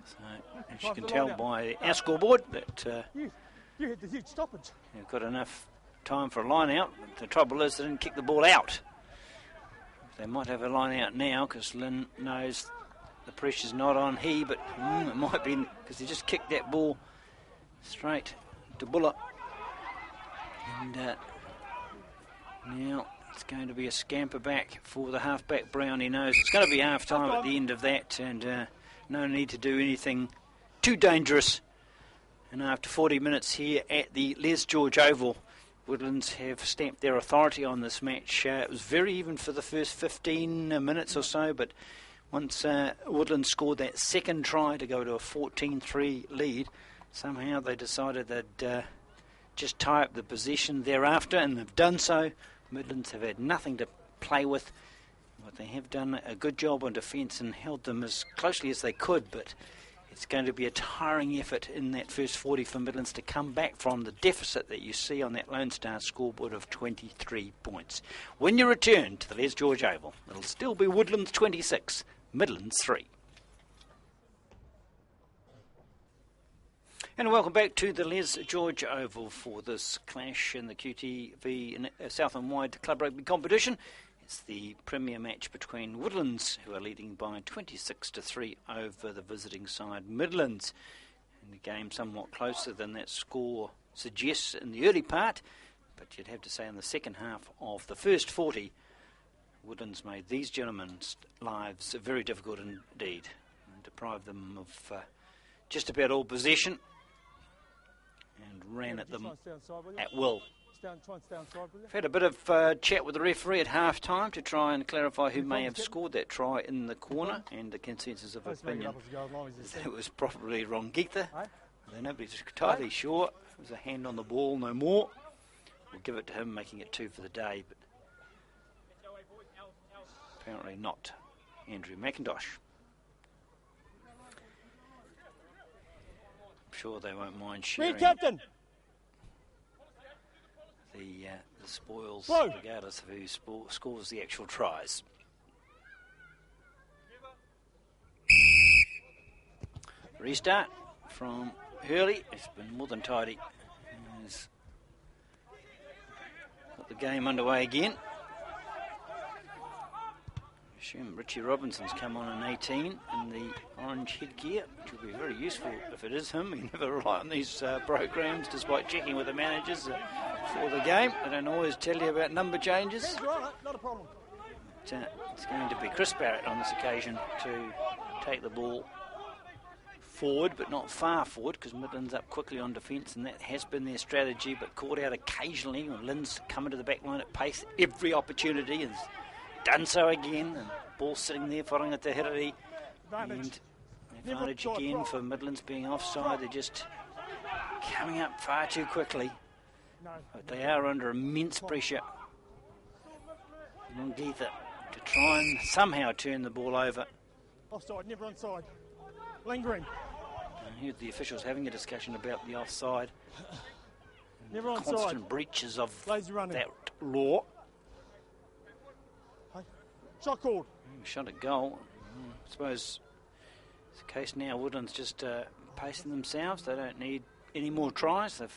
So, as you can tell by our scoreboard, that you hit the huge stoppage. You've got enough time for a line out. The trouble is they didn't kick the ball out. They might have a line out now because Lynn knows the pressure's not on he, but it might be because he just kicked that ball straight to Buller. And now it's going to be a scamper back for the halfback Brown. He knows it's going to be half time at the end of that, and no need to do anything too dangerous. And after 40 minutes here at the Les George Oval, Woodlands have stamped their authority on this match. It was very even for the first 15 minutes or so, but once Woodlands scored that second try to go to a 14-3 lead, somehow they decided they'd just tie up the possession thereafter, and they've done so. Midlands have had nothing to play with, but they have done a good job on defence and held them as closely as they could, but it's going to be a tiring effort in that first 40 for Midlands to come back from the deficit that you see on that Lone Star scoreboard of 23 points. When you return to the Les George Oval, it'll still be Woodlands 26, Midlands 3. And welcome back to the Les George Oval for this clash in the QTV South and Wide Club Rugby competition. It's the premier match between Woodlands, who are leading by 26-3 over the visiting side Midlands. And the game somewhat closer than that score suggests in the early part, but you'd have to say in the second half of the first 40, Woodlands made these gentlemen's lives very difficult indeed and deprived them of just about all possession and ran at them at will. I've had a bit of chat with the referee at half-time to try and clarify who may have scored that try in the corner, and the consensus of opinion is that it was probably Roqica. Nobody's entirely sure. It was a hand on the ball, no more. We'll give it to him, making it 2 for the day, but apparently not Andrew McIntosh. I'm sure they won't mind sharing captain. The spoils, regardless of who scores the actual tries. Restart from Hurley. It's been more than tidy. He's got the game underway again. I assume Richie Robinson's come on in 18 in the orange headgear, which will be very useful if it is him. You never rely on these programs, despite checking with the managers for the game. They don't always tell you about number changes. Not a problem. But, it's going to be Chris Barrett on this occasion to take the ball forward, but not far forward, because Midland's up quickly on defence, and that has been their strategy, but caught out occasionally when Lynn's coming to the back line at pace every opportunity, and done so again, and ball sitting there following at the Hirari. And advantage again for Midlands being offside. They're just coming up far too quickly. But they are under immense pressure. Roqica to try and somehow turn the ball over. Offside, never onside. Lingering. I heard the officials having a discussion about the offside. Never onside. Constant breaches of that law. Shot called. Shot at goal. I suppose it's the case now. Woodland's just pacing themselves. They don't need any more tries. They've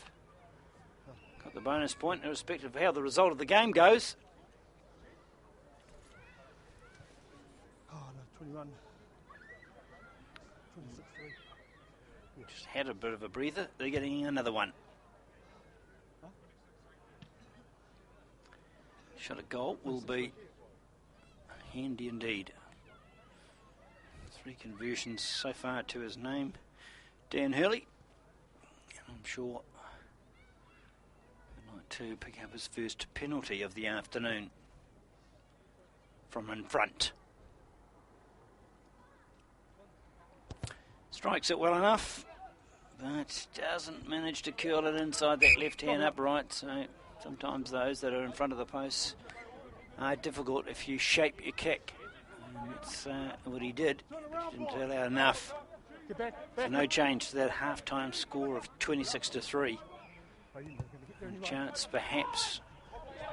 got the bonus point, irrespective of how the result of the game goes. Oh no, 21. 26-3. Just had a bit of a breather. They're getting another one. Shot at goal will be handy indeed. 3 conversions so far to his name, Dan Hurley. I'm sure he'd like to pick up his first penalty of the afternoon from in front. Strikes it well enough, but doesn't manage to curl it inside that left hand upright. So sometimes those that are in front of the posts are difficult if you shape your kick. And that's what he did. He didn't allow enough. So no change to that half-time score of 26-3. A chance perhaps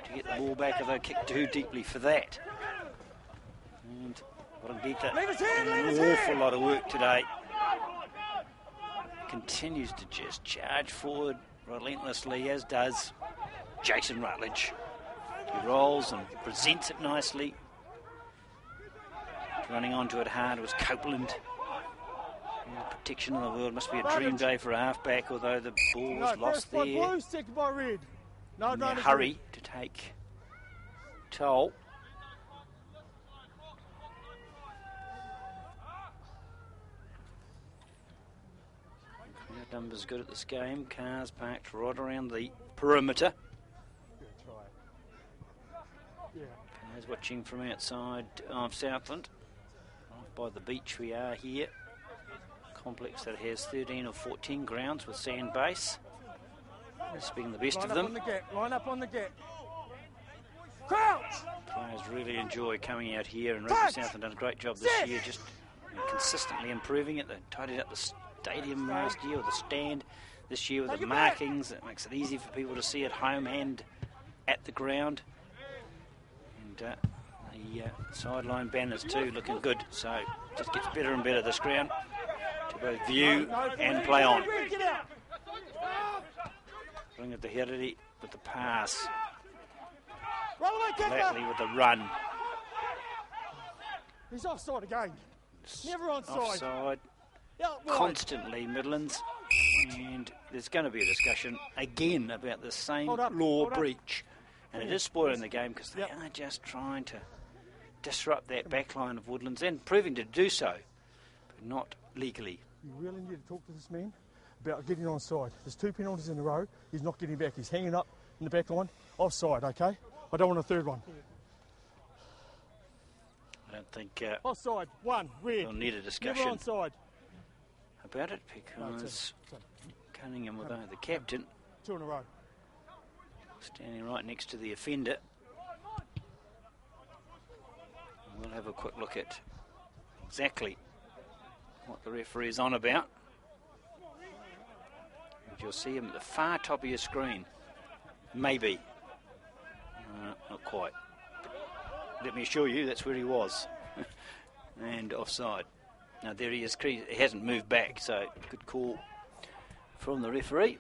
to get the ball back if they kick too deeply for that. And Roqica, an awful lot of work today. Continues to just charge forward relentlessly, as does Jason Rutledge. He rolls and presents it nicely. Running onto it hard was Copeland. And the protection of the world must be a dream day for a halfback, although the ball was lost there. Blue, second by red. In their hurry to take toll. Crowd numbers good at this game. Cars parked right around the perimeter. Players watching from outside of Southland. Right by the beach we are here. Complex that has 13 or 14 grounds with sand base. This being the best of them. Line up on the gap. Crouch! Players really enjoy coming out here, and Rugby Southland done a great job this year, just consistently improving it. They tidied up the stadium last year, or the stand. This year with the markings, it makes it easy for people to see at home and at the ground. And the sideline banners too looking good, so just gets better and better this ground to both view and play on. Bring it to Herity with the pass. Flatley with the run. He's offside again. Never onside. Offside. Constantly Midlands. And there's going to be a discussion again about the same law breach. And it is spoiling the game because they are just trying to disrupt that backline of Woodlands and proving to do so, but not legally. You really need to talk to this man about getting onside. There's 2 penalties in a row. He's not getting back. He's hanging up in the back line. Offside, okay? I don't want a third one. I don't think offside, 1, red. we'll need a discussion Never onside. about it because Cunningham, although the captain, 2 in a row. standing right next to the offender. We'll have a quick look at exactly what the referee is on about. And you'll see him at the far top of your screen. Maybe. Not quite. But let me assure you, that's where he was. And offside. Now there he is. He hasn't moved back, so good call from the referee.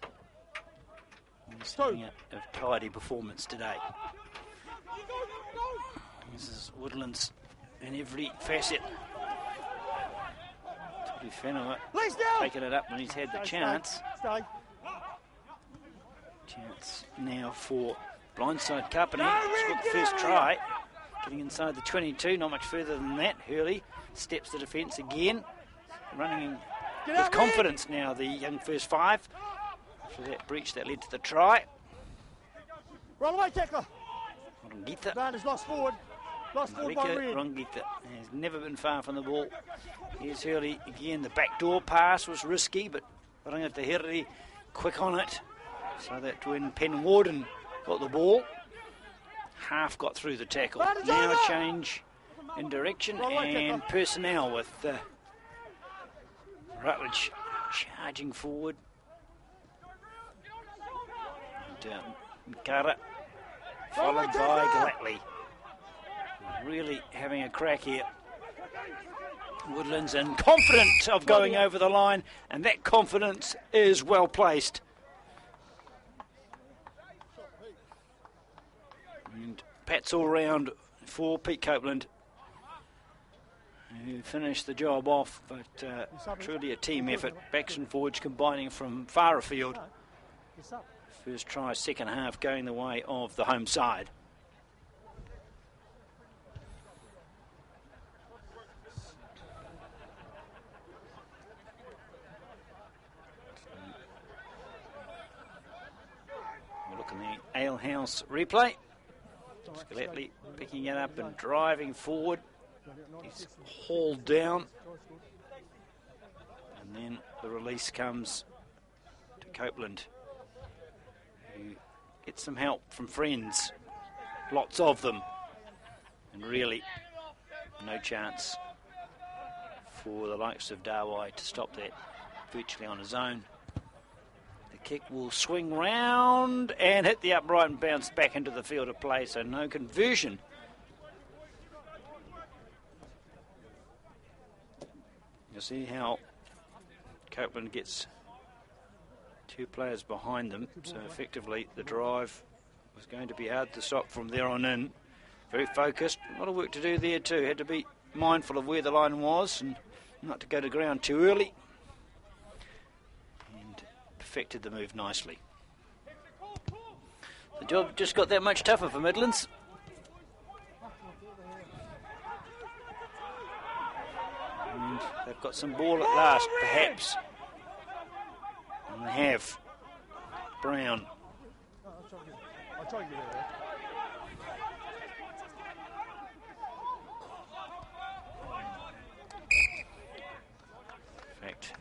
He's having a tidy performance today. This is Woodlands in every facet. Tuli Whenua taking it up when he's had the chance. Chance now for blindside company. Scored the first try. Getting inside the 22, not much further than that. Hurley steps the defence again. Running with confidence now, the young first 5. After that breach that led to the try. Run away, tackler. Roqica. Man is lost forward. Lost forward by red. Roqica has never been far from the ball. Here's Hurley again. The backdoor pass was risky, but running it to Hurley, quick on it. So that when Penwarden got the ball, half got through the tackle. Now a change in direction and personnel with Rutledge charging forward. And Makara followed by Glatley. Really having a crack here. Woodlands and confident of going over the line, and that confidence is well placed. And pats all round for Pete Copeland, who finished the job off, but truly a team effort. Backs and forwards combining from far afield. First try, second half going the way of the home side. Alehouse replay. Scaletta picking it up and driving forward. He's hauled down. And then the release comes to Copeland, who gets some help from friends. Lots of them. And really, no chance for the likes of Dawai to stop that virtually on his own. The kick will swing round and hit the upright and bounce back into the field of play, so no conversion. You'll see how Copeland gets two players behind them, so effectively the drive was going to be hard to stop from there on in. Very focused, a lot of work to do there too. Had to be mindful of where the line was and not to go to ground too early. And perfected the move nicely. The job just got that much tougher for Midlands. And they've got some ball at last, perhaps. And they have. Brown. I'll try and get it there. In fact,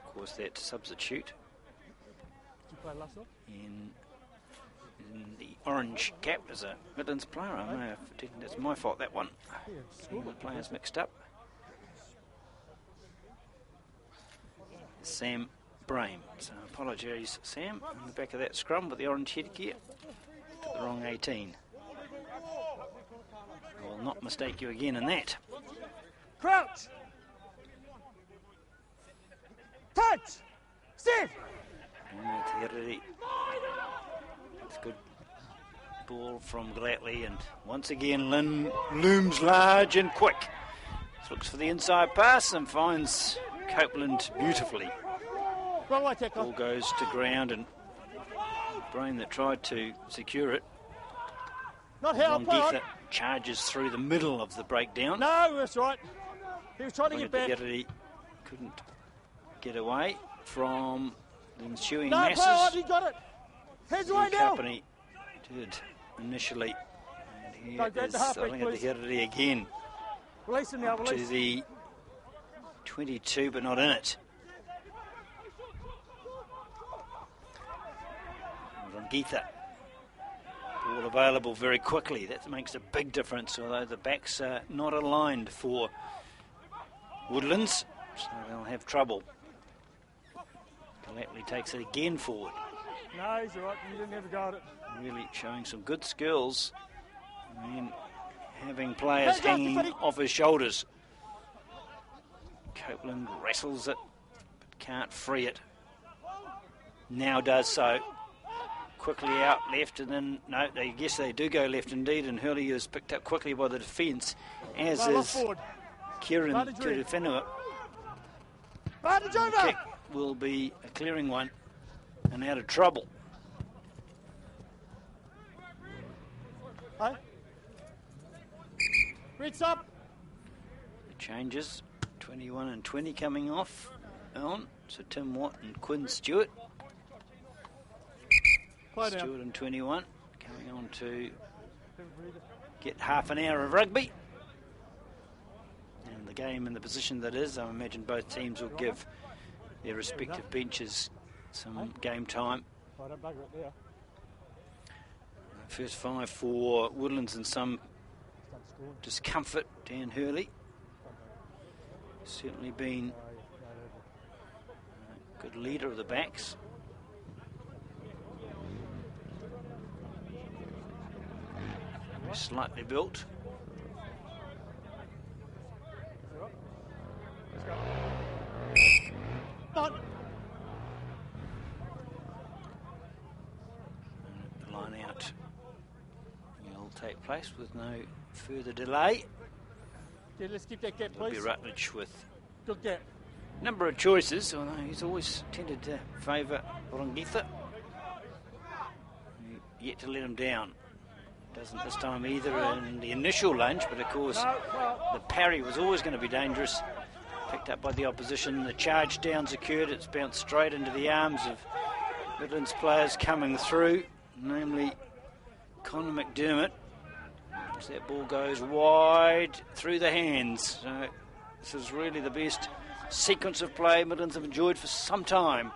of course, that substitute Did you play last off? in the orange cap as a Midlands player. I may have, that's my fault, that one. Yeah, The players mixed up. Sam Brame. So apologies, Sam, in the back of that scrum with the orange headgear. Got the wrong 18. I will not mistake you again in that. Crouch! Touch! Steve! It's good ball from Glatley, and once again Lynn looms large and quick. Looks for the inside pass and finds Copeland beautifully. Wrong way, tackle. Ball goes to ground, and Brain that tried to secure it. Not how, Roqica charges through the middle of the breakdown. No, that's right. He was trying to get back. Couldn't get away from the ensuing No, masses. on, he got it. Heads away now. Company did initially. And here No, grab is the halfback, something at the please. Herity again. Release him now, To release. the 22, but not in it. Roqica. Ball available very quickly. That makes a big difference, although the backs are not aligned for Woodlands, so they'll have trouble. Glatley takes it again forward. No, he's all right. You didn't have a go at it. Really showing some good skills. I mean, having players hanging off his shoulders. Copeland wrestles it, but can't free it. Now does so. Quickly out left, and then, no, I guess they do go left indeed, and Hurley is picked up quickly by the defence, as Right, is Kieran Turuwhenua. The kick will be a clearing one, and out of trouble. Hey? Ritz up. The changes, 21 and 20 coming off. On, so Tim Watt and Quinn Stewart. Play down. Stewart and 21 coming on to get half an hour of rugby. And the game in the position that is, I imagine both teams will give their respective benches some game time. Oh, don't bugger it there. First five for Woodlands and some discomfort. Dan Hurley certainly been a good leader of the backs. Slightly built. But The line out will take place with no further delay. yeah, let's keep that gap, It'll be please. Rutledge with Good gap. a number of choices, although he's always tended to favour Roqica. Yet to let him down. Doesn't this time either in the initial lunge, but of course the parry was always going to be dangerous. Picked up by the opposition, the charge downs occurred, it's bounced straight into the arms of Midlands players coming through, namely Conor McDermott. As that ball goes wide through the hands. So this is really the best sequence of play Midlands have enjoyed for some time.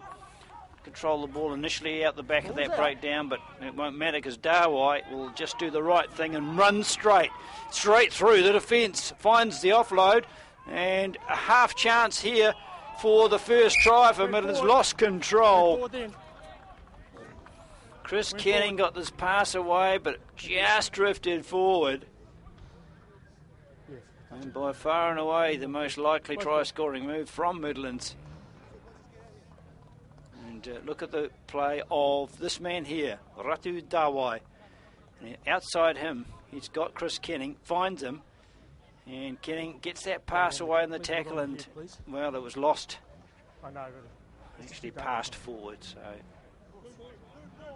Control the ball initially out the back of that breakdown, but it won't matter because Dawai will just do the right thing and run straight through the defence. Finds the offload, and a half chance here for the first try for Midlands. Lost control. Chris Kenning got this pass away, but just drifted forward. And by far and away the most likely try-scoring move from Midlands. And look at the play of this man here, Ratu Dawai. And outside him, he's got Chris Kenning, finds him, and Kenning gets that pass away in the tackle, and, well, it was lost. Actually passed forward, so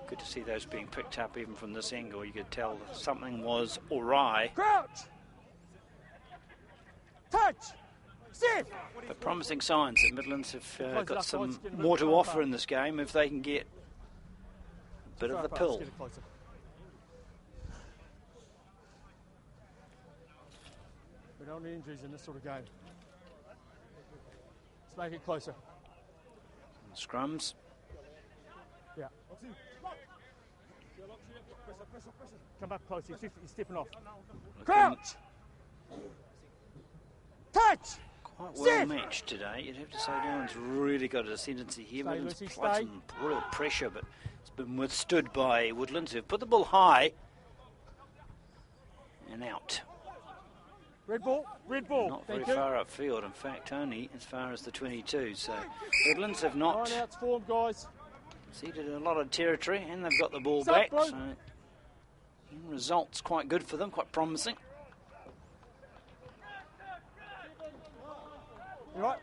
good to see those being picked up even from this angle. You could tell that something was awry. Crouch! Touch! Sit! But promising signs that Midlands have got some more to offer in this game if they can get a bit of the pill. We don't need injuries in this sort of game. Let's make it closer. Scrums. Yeah. Come back close, he's stepping off. Crouch! Touch! Quite well matched today. You'd have to say no one's really got a ascendancy here. Midlands applied some real pressure, but it's been withstood by Woodlands, who've put the ball high and out. Red ball, red ball. Not very far upfield, in fact, only as far as the 22. So Woodlands have not ceded a lot of territory, and they've got the ball back. So results quite good for them, quite promising. You right?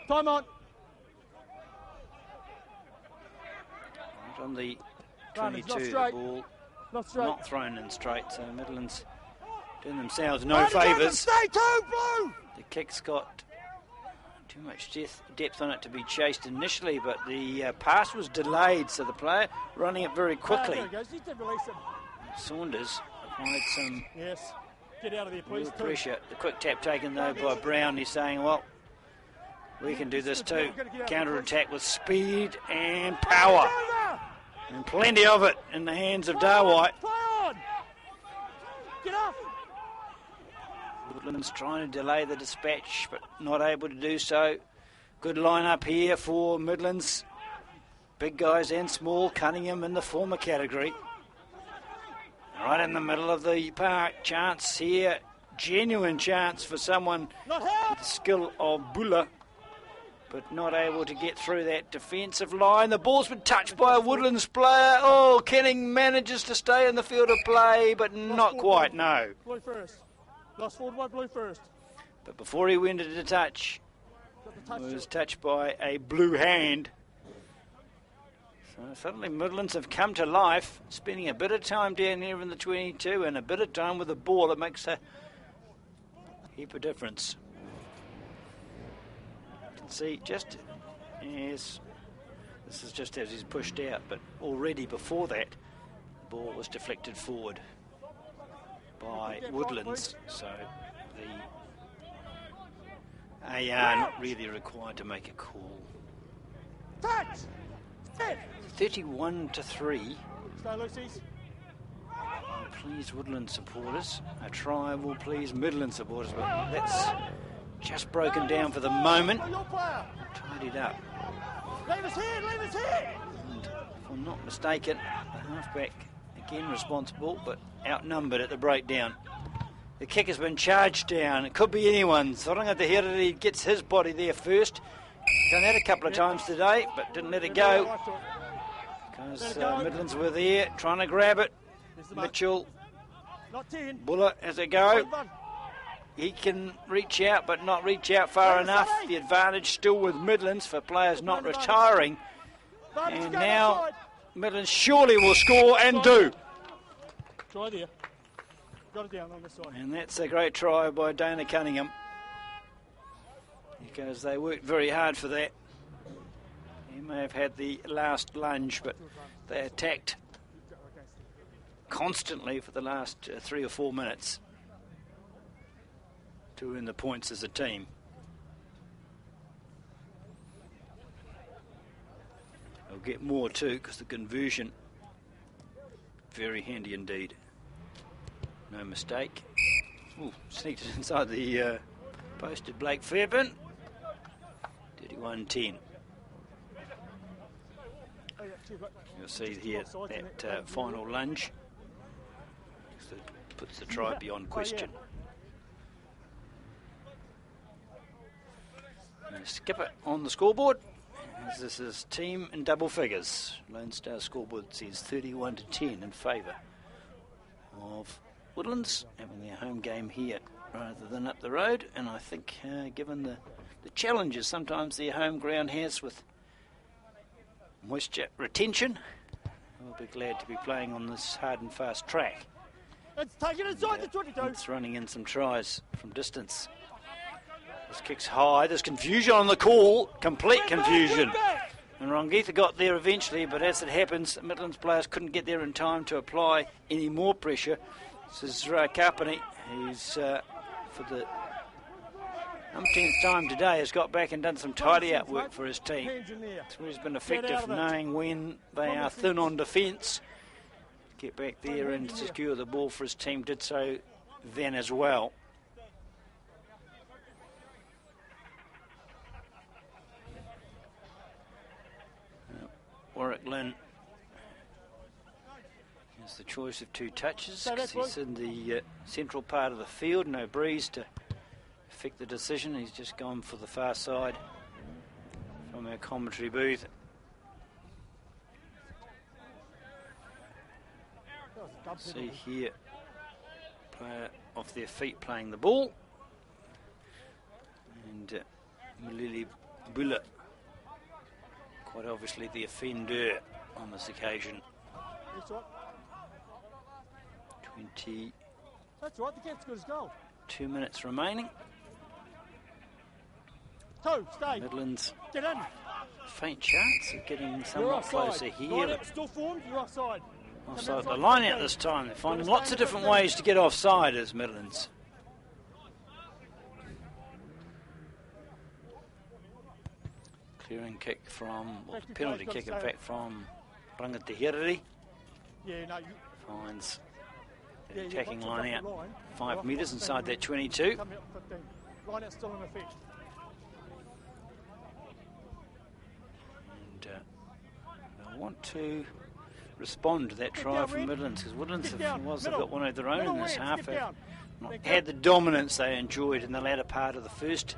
Time on. Right on the 22, the ball not thrown in straight, so Midlands doing themselves no favours. The kick's got too much depth on it to be chased initially, but the pass was delayed, so the player running it very quickly. Saunders applied some get out of there, please. Pressure. The quick tap taken though by Brown. He's saying, well, we can do this too. Counter-attack with speed and power. And plenty of it in the hands of Dawai. Get up! Woodlands trying to delay the dispatch, but not able to do so. Good line-up here for Midlands. Big guys and small, Cunningham in the former category. Right in the middle of the park, chance here, genuine chance for someone with the skill of Bulla, but not able to get through that defensive line. The ball's been touched by a Woodlands player. Oh, Kenning manages to stay in the field of play, but not quite, no. Blue first. Lost forward by blue first. But before he went into touch, he was touched by a blue hand. So suddenly Midlands have come to life, spending a bit of time down here in the 22 and a bit of time with the ball. It makes a heap of difference. You can see just as this is just as he's pushed out, but already before that, the ball was deflected forward by Woodlands. So the AR not really required to make a call. Touch! 31-3. Stay Lucy's. Please Woodland supporters. A try will please Midland supporters, but that's just broken down for the moment. Tidied up. Leave us here, leave us here! And if I'm not mistaken, the halfback again responsible, but outnumbered at the breakdown. The kick has been charged down. It could be anyone. Soranga Te Herere gets his body there first. Done that a couple of times today, but didn't let it go. Because Midlands were there trying to grab it. Mitchell, Buller has a go. He can reach out, but not reach out far enough. The advantage still with Midlands for players not retiring. And now Midlands surely will score and do. Try there. Got it down on this side. And that's a great try by Dana Cunningham, because they worked very hard for that. And may have had the last lunge, but they attacked constantly for the last 3 or 4 minutes to earn the points as a team. They'll get more too, because the conversion, very handy indeed. No mistake. Ooh, sneaked it inside the posted Blake Fairbairn. 31-10. You'll see here that final lunge puts the try beyond question. Skipper on the scoreboard. As this is team in double figures. Lone Star scoreboard says 31-10 in favour of Woodlands, having their home game here rather than up the road. And I think given the challenges sometimes their home ground has with moisture retention, we'll be glad to be playing on this hard and fast track. It's taken inside the 22. It's running in some tries from distance. This kick's high, there's confusion on the call, complete confusion. And Roqica got there eventually, but as it happens, Midlands players couldn't get there in time to apply any more pressure. This is Carpany, who's for the umpteenth time today has got back and done some tidy out work for his team. That's where he's been effective, knowing when they are thin on defence. Get back there and secure the ball for his team, did so then as well. Warwick Lynn has the choice of 2 touches because he's in the central part of the field. No breeze to affect the decision. He's just gone for the far side from our commentary booth. See here, player off their feet playing the ball. And Malili Bula, quite obviously the offender on this occasion. 20. That's right, the cat's good as gold. 2 minutes remaining. Stay. Midlands. Get in. Faint chance of getting somewhat closer here. Line out, still formed, you're offside. Offside the line out this time. They're finding lots of different ways to get offside as Midlands. Clearing kick from, well, penalty kick in fact from Rangatihereri. Yeah, no, finds the attacking line out 5 metres inside that 22. Line out still in effect. And I want to respond to that try from Midlands, because Woodlands have got one of their own in this half. They've not had the dominance they enjoyed in the latter part of the first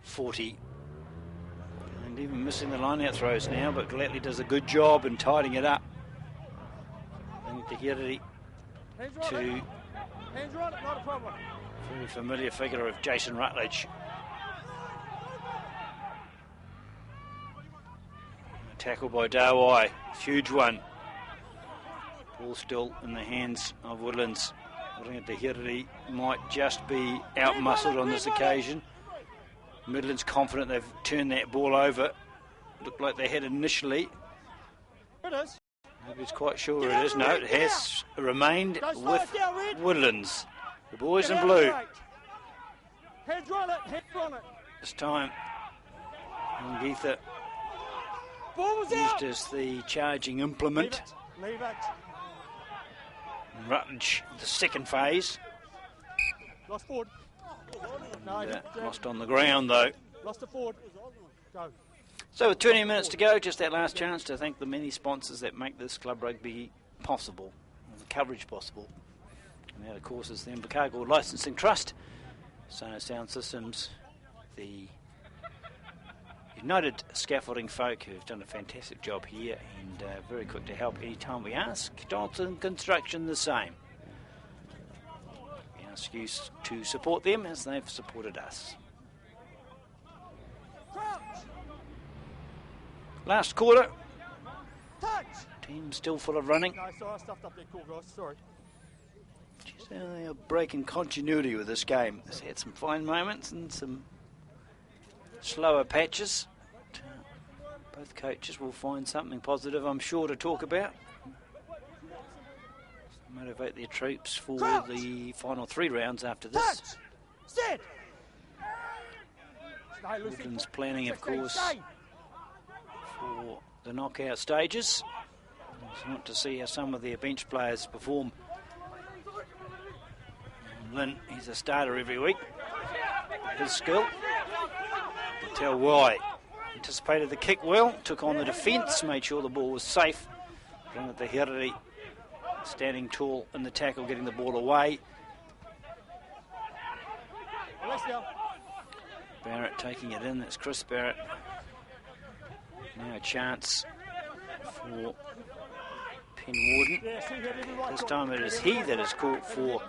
40. And even missing the line out throws now, but Glatley does a good job in tidying it up. And the Heriri to very familiar figure of Jason Rutledge. Tackle by Dawai, huge one. Ball still in the hands of Woodlands. I think the Heriri might just be out-muscled on this occasion. Midlands confident they've turned that ball over. Looked like they had initially. It is. Nobody's quite sure it is. No, it has remained with Woodlands. The boys in blue. Hands on it, hands on it. This time, Roqica Ball was used out. as the charging implement. Leave it. Rutledge, the second phase. Lost forward. No, Lost on the ground though. lost the forward. Go. So with 20 minutes to go, just that last chance to thank the many sponsors that make this club rugby possible, the coverage possible. And that of course is the Invercargill Licensing Trust, Sonos Sound Systems, the United Scaffolding folk who have done a fantastic job here and very quick to help anytime we ask. Donaldson Construction the same. We ask you to support them as they've supported us. Last quarter. Touch. Team still full of running. No, sorry, I stuffed up that call, guys. Sorry. Just a break in continuity with this game. It's had some fine moments and some slower patches. Both coaches will find something positive, I'm sure, to talk about. Motivate their troops for the final 3 rounds after this. Woodland's planning, of course, for the knockout stages. It's not to see how some of their bench players perform. Lynn, he's a starter every week. His skill. You can tell why. Anticipated the kick well, took on the defence, made sure the ball was safe. Wrong at the Hirari, standing tall in the tackle, getting the ball away. Barrett taking it in, that's Chris Barrett. Now a chance for Penwarden. This time it is he that is caught for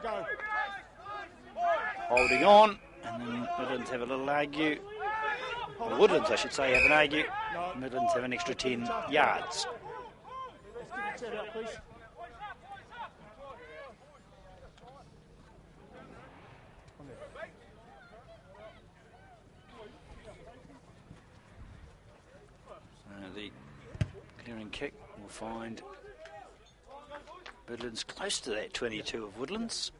holding on, and then Midlands have a little argue. Or Woodlands, I should say, have an argue. Midlands have an extra 10 yards. The clearing kick will find Midlands close to that 22 of Woodlands.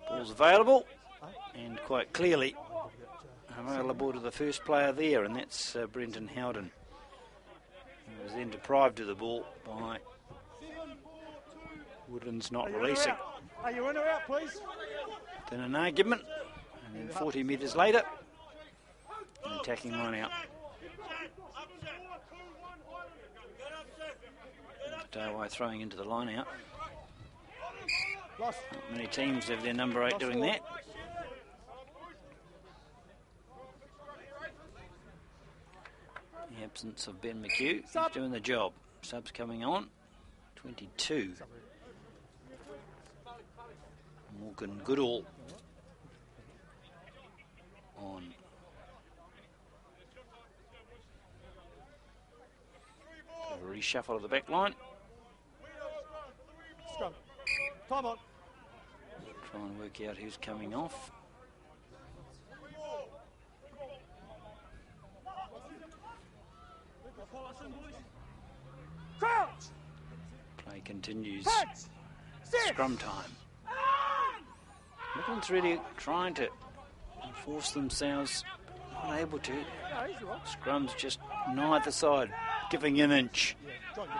Ball's available, and quite clearly available to the first player there, and that's Brendan Howden, who was then deprived of the ball by Woodlands not releasing. Are you in or out, please? Then an argument, and then 40 metres later, an attacking line out. Darwai throwing into the line out. Not many teams have their number 8 doing that. The absence of Ben McHugh, he's doing the job. Subs coming on. 22. Morgan Goodall on. A reshuffle of the back line. Time on. Try and work out who's coming off. Crouch. Play continues. Scrum time. Midland's really trying to force themselves, not able to. Scrum's just neither side, giving an inch. Little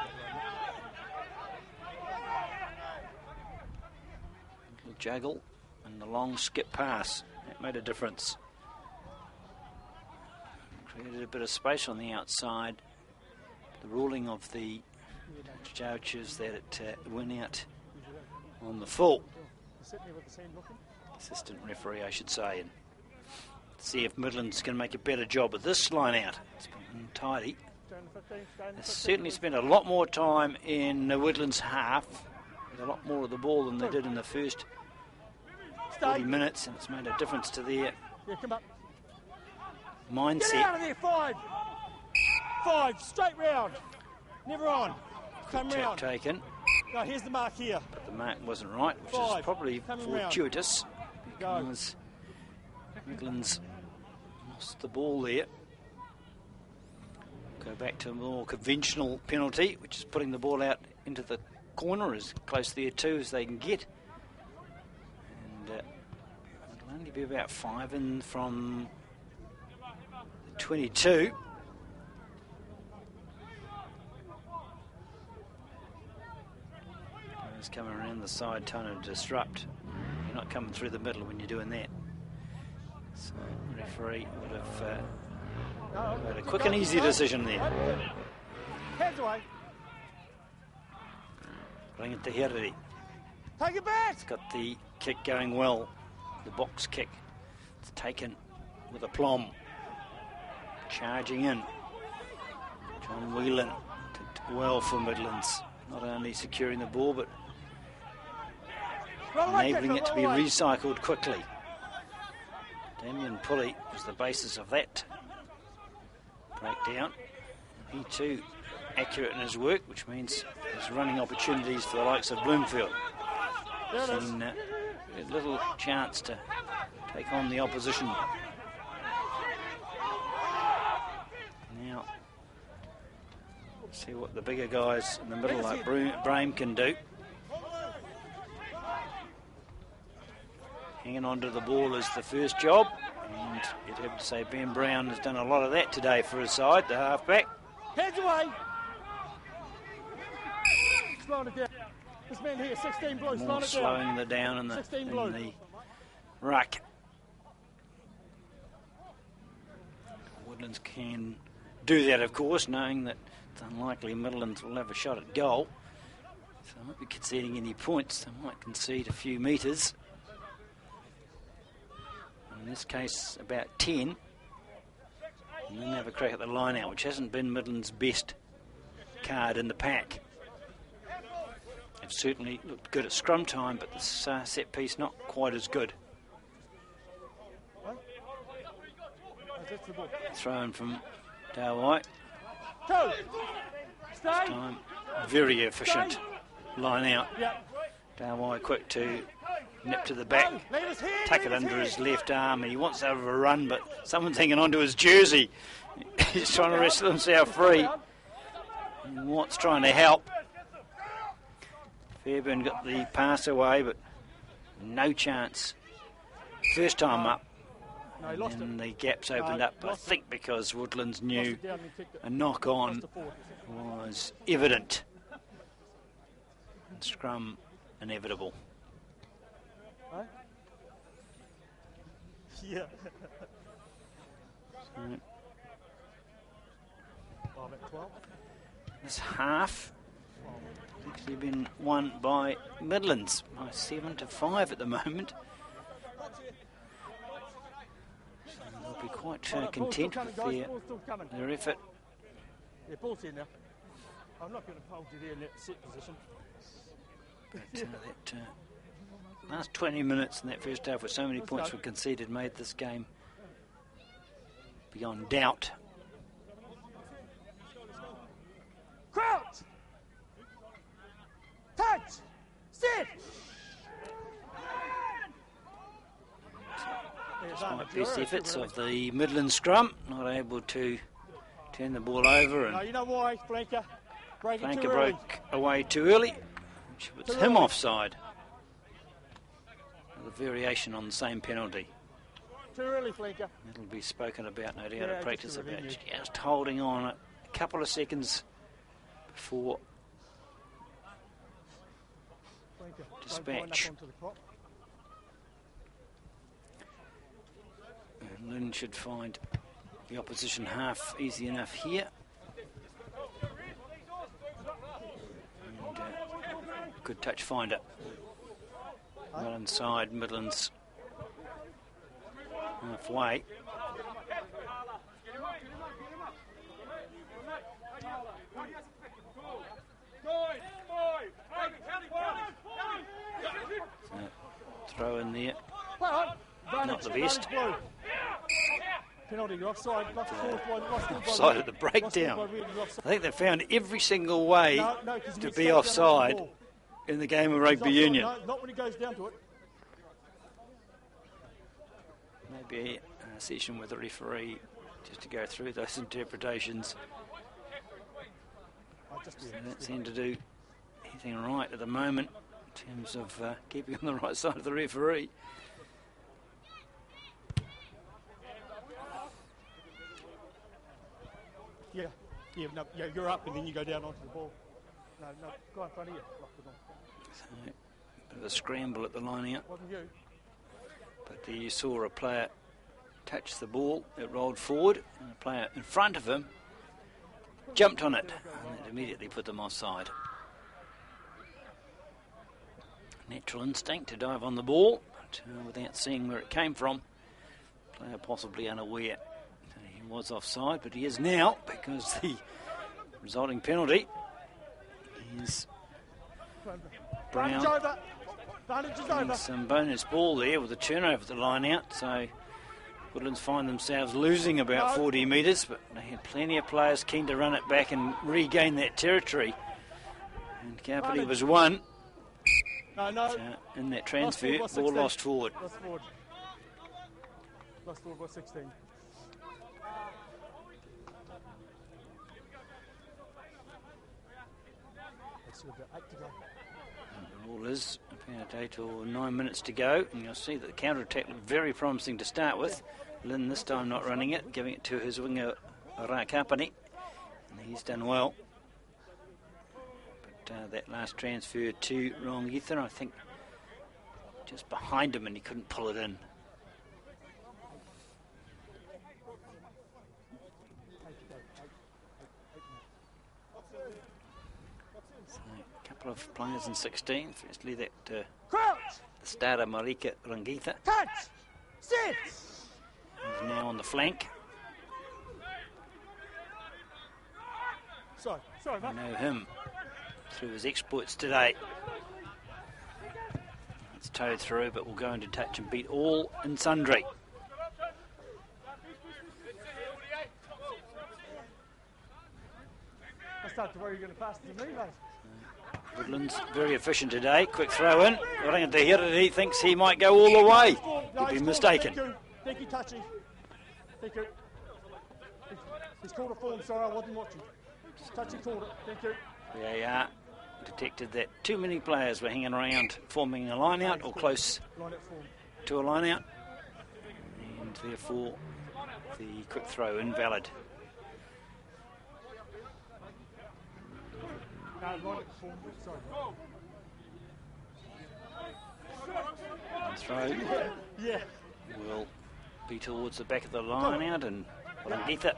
juggle and the long skip pass, that made a difference. Created a bit of space on the outside. The ruling of the judges that it went out on the full. Assistant referee, I should say, and see if Midlands can make a better job of this line out. It's been untidy. They certainly spent a lot more time in the Woodlands half, with a lot more of the ball than they did in the first 40 minutes, and it's made a difference to their mindset. Get out of there, 5. 5, straight round. Never on. Come round. Taken. No, here's the mark here. But the mark wasn't right, which is probably fortuitous, because Midlands lost the ball there. Go back to a more conventional penalty, which is putting the ball out into the corner as close there too as they can get. And it'll only be about 5 in from the 22. Players coming around the side trying to disrupt. You're not coming through the middle when you're doing that. So the referee would have made a quick and easy decision there. Hands away. Bring it to Hirari. Take it back. It's got the kick going well. The box kick. It's taken with aplomb. Charging in. John Whelan did well for Midlands. Not only securing the ball, but enabling it to be recycled quickly. Damien Pulley was the basis of that breakdown. He too accurate in his work, which means there's running opportunities for the likes of Bloomfield. Seen a little chance to take on the opposition. Now See what the bigger guys in the middle like Brame can do. Hanging on to the ball is the first job, and you'd have to say Ben Brown has done a lot of that today for his side, the halfback. Hands away! Slowing it down. This man here, 16 blue, More slowing the down in the ruck. Woodlands can do that, of course, knowing that it's unlikely Midlands will have a shot at goal. So they won't be conceding any points. They might concede a few metres. In this case, about 10. And then have a crack at the line out, which hasn't been Midland's best card in the pack. They've certainly looked good at scrum time, but the set piece not quite as good. Thrown from Dale White. This time, very efficient line out. Dale White quick to nip to the back, tuck it under his left arm, and he wants to have a run, but someone's hanging onto his jersey. He's trying to wrestle himself free. And Watt's trying to help. Fairburn got the pass away, but no chance. First time up, and the gaps opened up, I think because Woodlands knew a knock-on was evident. And scrum inevitable. Yeah. This half actually been won by Midlands by 7-5 at the moment. So they'll be quite content with their effort. Yeah, ball's here now. I'm not going to hold you there in that set position. But that last 20 minutes in that first half, where so many points were conceded, made this game beyond doubt. Crouch! Touch! Sit! Despite best efforts of the Midland scrum, not able to turn the ball over, and no, you know why, Flanker? Flanker broke away too early, which puts him offside. A variation on the same penalty. Too early, Flanker. It'll be spoken about, no doubt, at practice, about just holding on a couple of seconds before dispatch. And Lynn should find the opposition half easy enough here. And good touch finder. Well inside Midlands halfway. Throw in there. Not the best. Penalty, offside. Offside at the breakdown. I think they found every single way to be offside in the game of rugby union. Not when he goes down to it. Maybe a session with the referee just to go through those interpretations. They don't seem to do anything right at the moment in terms of keeping on the right side of the referee. Yeah, you're up and then you go down onto the ball. No, go in front of you. Lock it on. So, bit of a scramble at the line out. Wasn't you? But you saw a player touch the ball, it rolled forward, and a player in front of him jumped on it, and it immediately put them offside. Natural instinct to dive on the ball, but without seeing where it came from. Player possibly unaware that he was offside, but he is now, because the resulting penalty is Brown. And some bonus ball there with a turnover at the line out, so Woodlands find themselves losing about 40 metres, but they had plenty of players keen to run it back and regain that territory. And Kapiti was one. In that transfer, ball lost forward. Lost forward by 16. All is about 8 or 9 minutes to go, and you'll see that the counter-attack looked very promising to start with. Lynn this time not running it, giving it to his winger Roqica, and he's done well. But that last transfer to Roqica, I think, just behind him, and he couldn't pull it in. Of players in 16. Firstly, that the starter Marika Roqica is now on the flank. Sorry, I know him through his exploits today. It's towed through, but will go into touch and beat all and sundry. I start to worry you're going to pass it to me, mate. Woodland's very efficient today. Quick throw in. Running at the head, and he thinks he might go all the way. He'd be mistaken. Thank you, Touchy. Thank you. He's called a form, sorry, I wasn't watching. Touchy called it. Thank you. There you are. Detected that too many players were hanging around forming a line out or close to a line out. And therefore, the quick throw invalid. Throw will be towards the back of the line out, and Roqica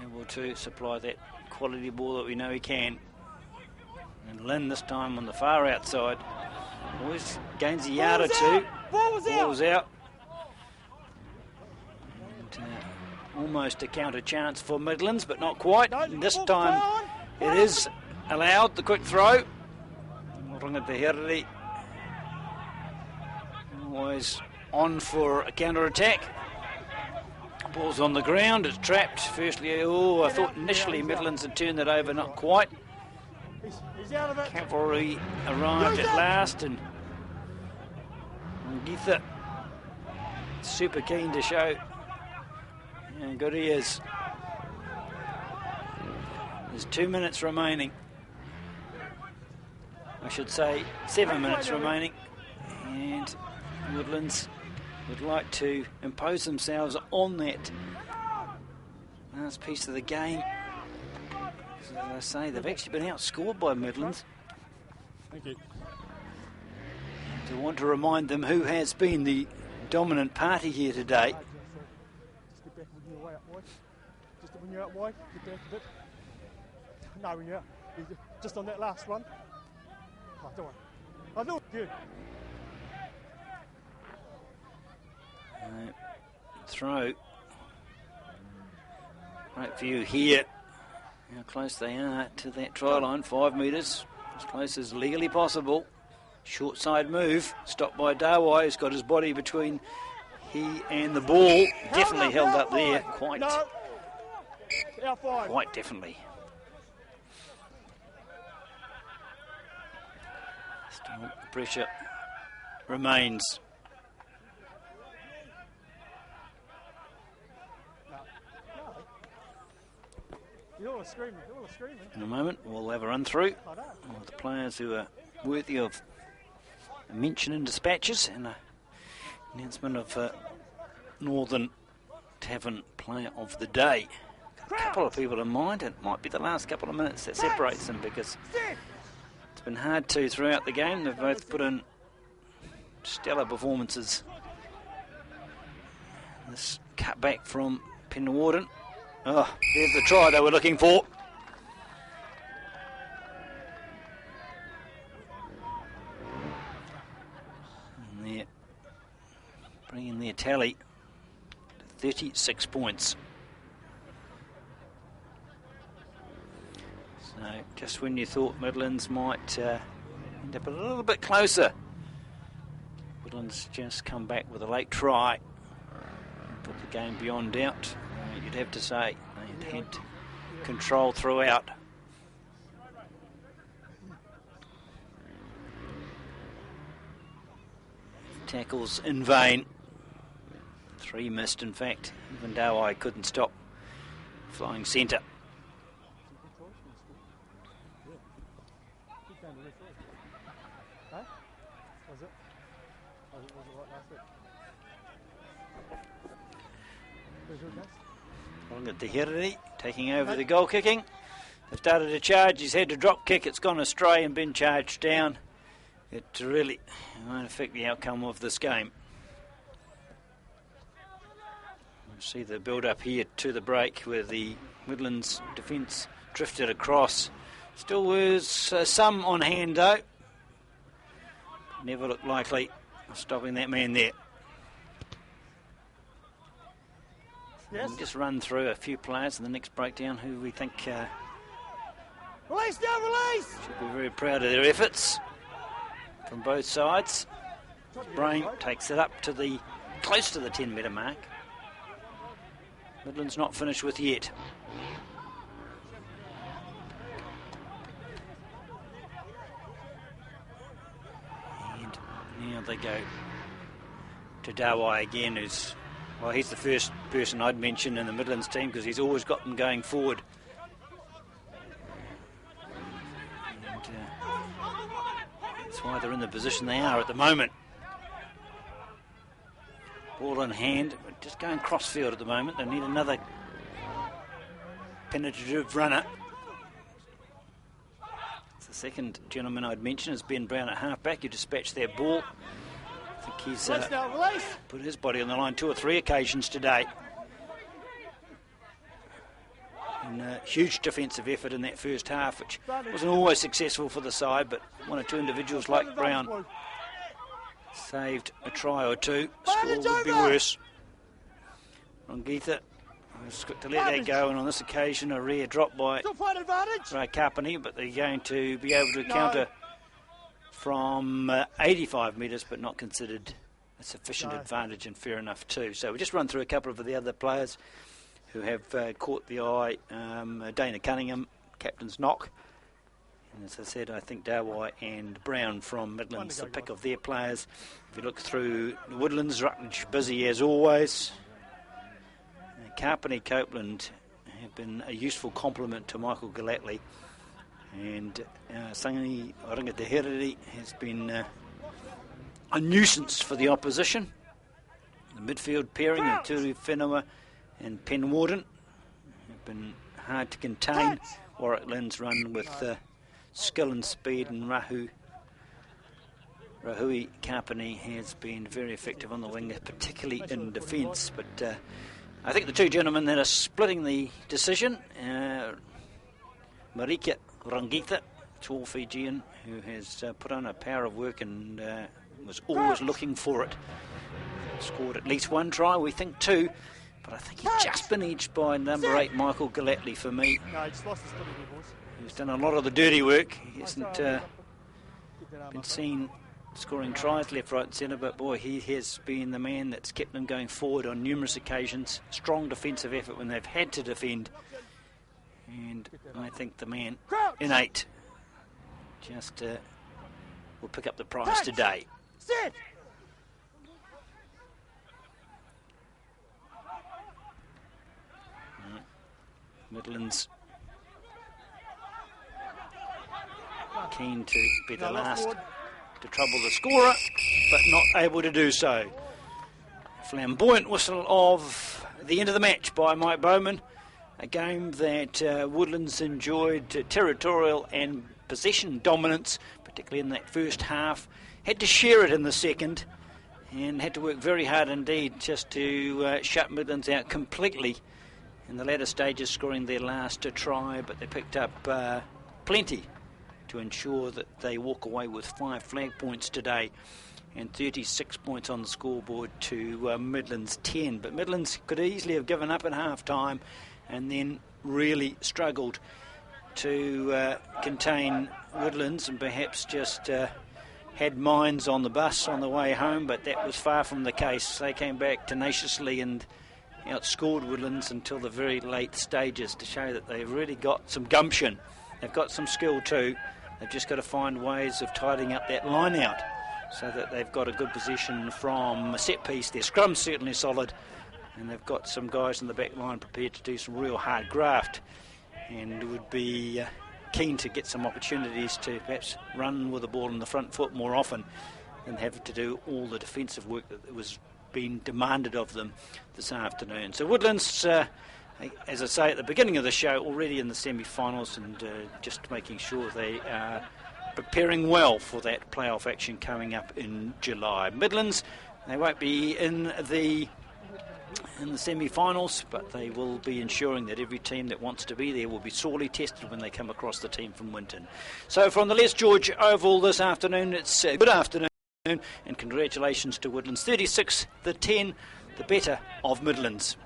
able to supply that quality ball that we know he can. And Lynn this time on the far outside always gains a yard or two. Ball was out. And, almost a counter chance for Midlands, but not quite. And this time it is allowed, the quick throw. Always on for a counter attack. Ball's on the ground, it's trapped. Firstly, I thought initially Midlands had turned it over, not quite. Cavalry arrived at last, and Roqica super keen to show how good he is. There's 2 minutes remaining. I should say 7 minutes remaining, and Woodlands would like to impose themselves on that last piece of the game. As I say, they've actually been outscored by Midlands. Thank you. To want to remind them who has been the dominant party here today. Just get back when you're way up wide. Just when you're out wide, get back a bit. No, when you're out. Just on that last one. Oh, don't worry. I know. Good. Throw. Great view here. How close they are to that try line. 5 metres. As close as legally possible. Short side move. Stopped by Dawai, who's got his body between he and the ball. Definitely held up there. Quite definitely. Still, the pressure remains. You're all screaming. In a moment, we'll have a run through of the players who are worthy of a mention in dispatches and an announcement of Northern Tavern Player of the Day. A couple of people in mind. It might be the last couple of minutes that separates them, because it's been hard to throughout the game. They've both put in stellar performances. This cut back from Penwarden. Oh, there's the try they were looking for. And they're bringing their tally to 36 points. So just when you thought Midlands might end up a little bit closer, Midlands just come back with a late try and put the game beyond doubt. You'd have to say they had control throughout. Tackles in vain. 3 missed, in fact. Even Dawai couldn't stop flying centre. Huh? Was it? Was it like last week? Who's your guess? Runga Te taking over the goal kicking. They've started a charge. He's had to drop kick. It's gone astray and been charged down. It really won't affect the outcome of this game. We'll see the build-up here to the break where the Midlands defence drifted across. Still was some on hand though. Never looked likely of stopping that man there. Yes. We'll just run through a few players in the next breakdown who we think Release now, release! should be very proud of their efforts from both sides. Brain takes it up to the close to the 10-metre mark. Midland's not finished with yet. And now they go to Dawai again, who's, well, he's the first person I'd mention in the Midlands team because he's always got them going forward. And that's why they're in the position they are at the moment. Ball in hand, but just going crossfield at the moment. They need another penetrative runner. The second gentleman I'd mention is Ben Brown at halfback. You dispatched that ball. I think he's put his body on the line 2 or 3 occasions today. And a huge defensive effort in that first half, which wasn't always successful for the side, but one or two individuals like Brown saved a try or two. Score would be worse. Roqica was quick to let that go, and on this occasion a rare drop by Roqica, but they're going to be able to counter from 85 metres, but not considered a sufficient advantage, and fair enough too. So we'll just run through a couple of the other players who have caught the eye. Dana Cunningham, captain's knock. And as I said, I think Dawai and Brown from Midlands, the pick of their players. If you look through the Woodlands, Rutledge busy as always. Carpenny, Copeland have been a useful complement to Michael Gallatley. And Sangi Runga Te has been a nuisance for the opposition. The midfield pairing of Turu Whenua and Penn Warden have been hard to contain. Warwick Lynn's run with skill and speed, and Rahui Carpenny has been very effective on the wing, particularly in defence. But I think the two gentlemen that are splitting the decision, Marika Roqica, tall Fijian, who has put on a power of work and was always looking for it. Scored at least 1 try, we think 2. But I think he's just been edged by number 8, Michael Gallatley, for me. No, he just lost his footy, boys. He's done a lot of the dirty work. He hasn't been seen scoring tries left, right and centre, but boy, he has been the man that's kept them going forward on numerous occasions. Strong defensive effort when they've had to defend. And I think the man in 8 just will pick up the prize today. Sit! Midlands keen to be the last to trouble the scorer, but not able to do so. Flamboyant whistle of the end of the match by Mike Bowman. A game that Woodlands enjoyed territorial and possession dominance, particularly in that first half. Had to share it in the second and had to work very hard indeed just to shut Midlands out completely in the latter stages, scoring their last try, but they picked up plenty to ensure that they walk away with 5 flag points today and 36 points on the scoreboard to Midlands 10. But Midlands could easily have given up at half-time and then really struggled to contain Woodlands and perhaps just had minds on the bus on the way home, but that was far from the case. They came back tenaciously and outscored Woodlands until the very late stages to show that they've really got some gumption. They've got some skill too. They've just got to find ways of tidying up that line out so that they've got a good position from a set piece. Their scrum's certainly solid, and they've got some guys in the back line prepared to do some real hard graft, and it would be keen to get some opportunities to perhaps run with the ball in the front foot more often and have to do all the defensive work that was being demanded of them this afternoon. So Woodlands, as I say at the beginning of the show, already in the semi-finals, and just making sure they are preparing well for that playoff action coming up in July. Midlands, they won't be in the semi-finals, but they will be ensuring that every team that wants to be there will be sorely tested when they come across the team from Winton. So from the Les George Oval this afternoon, it's good afternoon and congratulations to Woodlands. 36-10, the better of Midlands.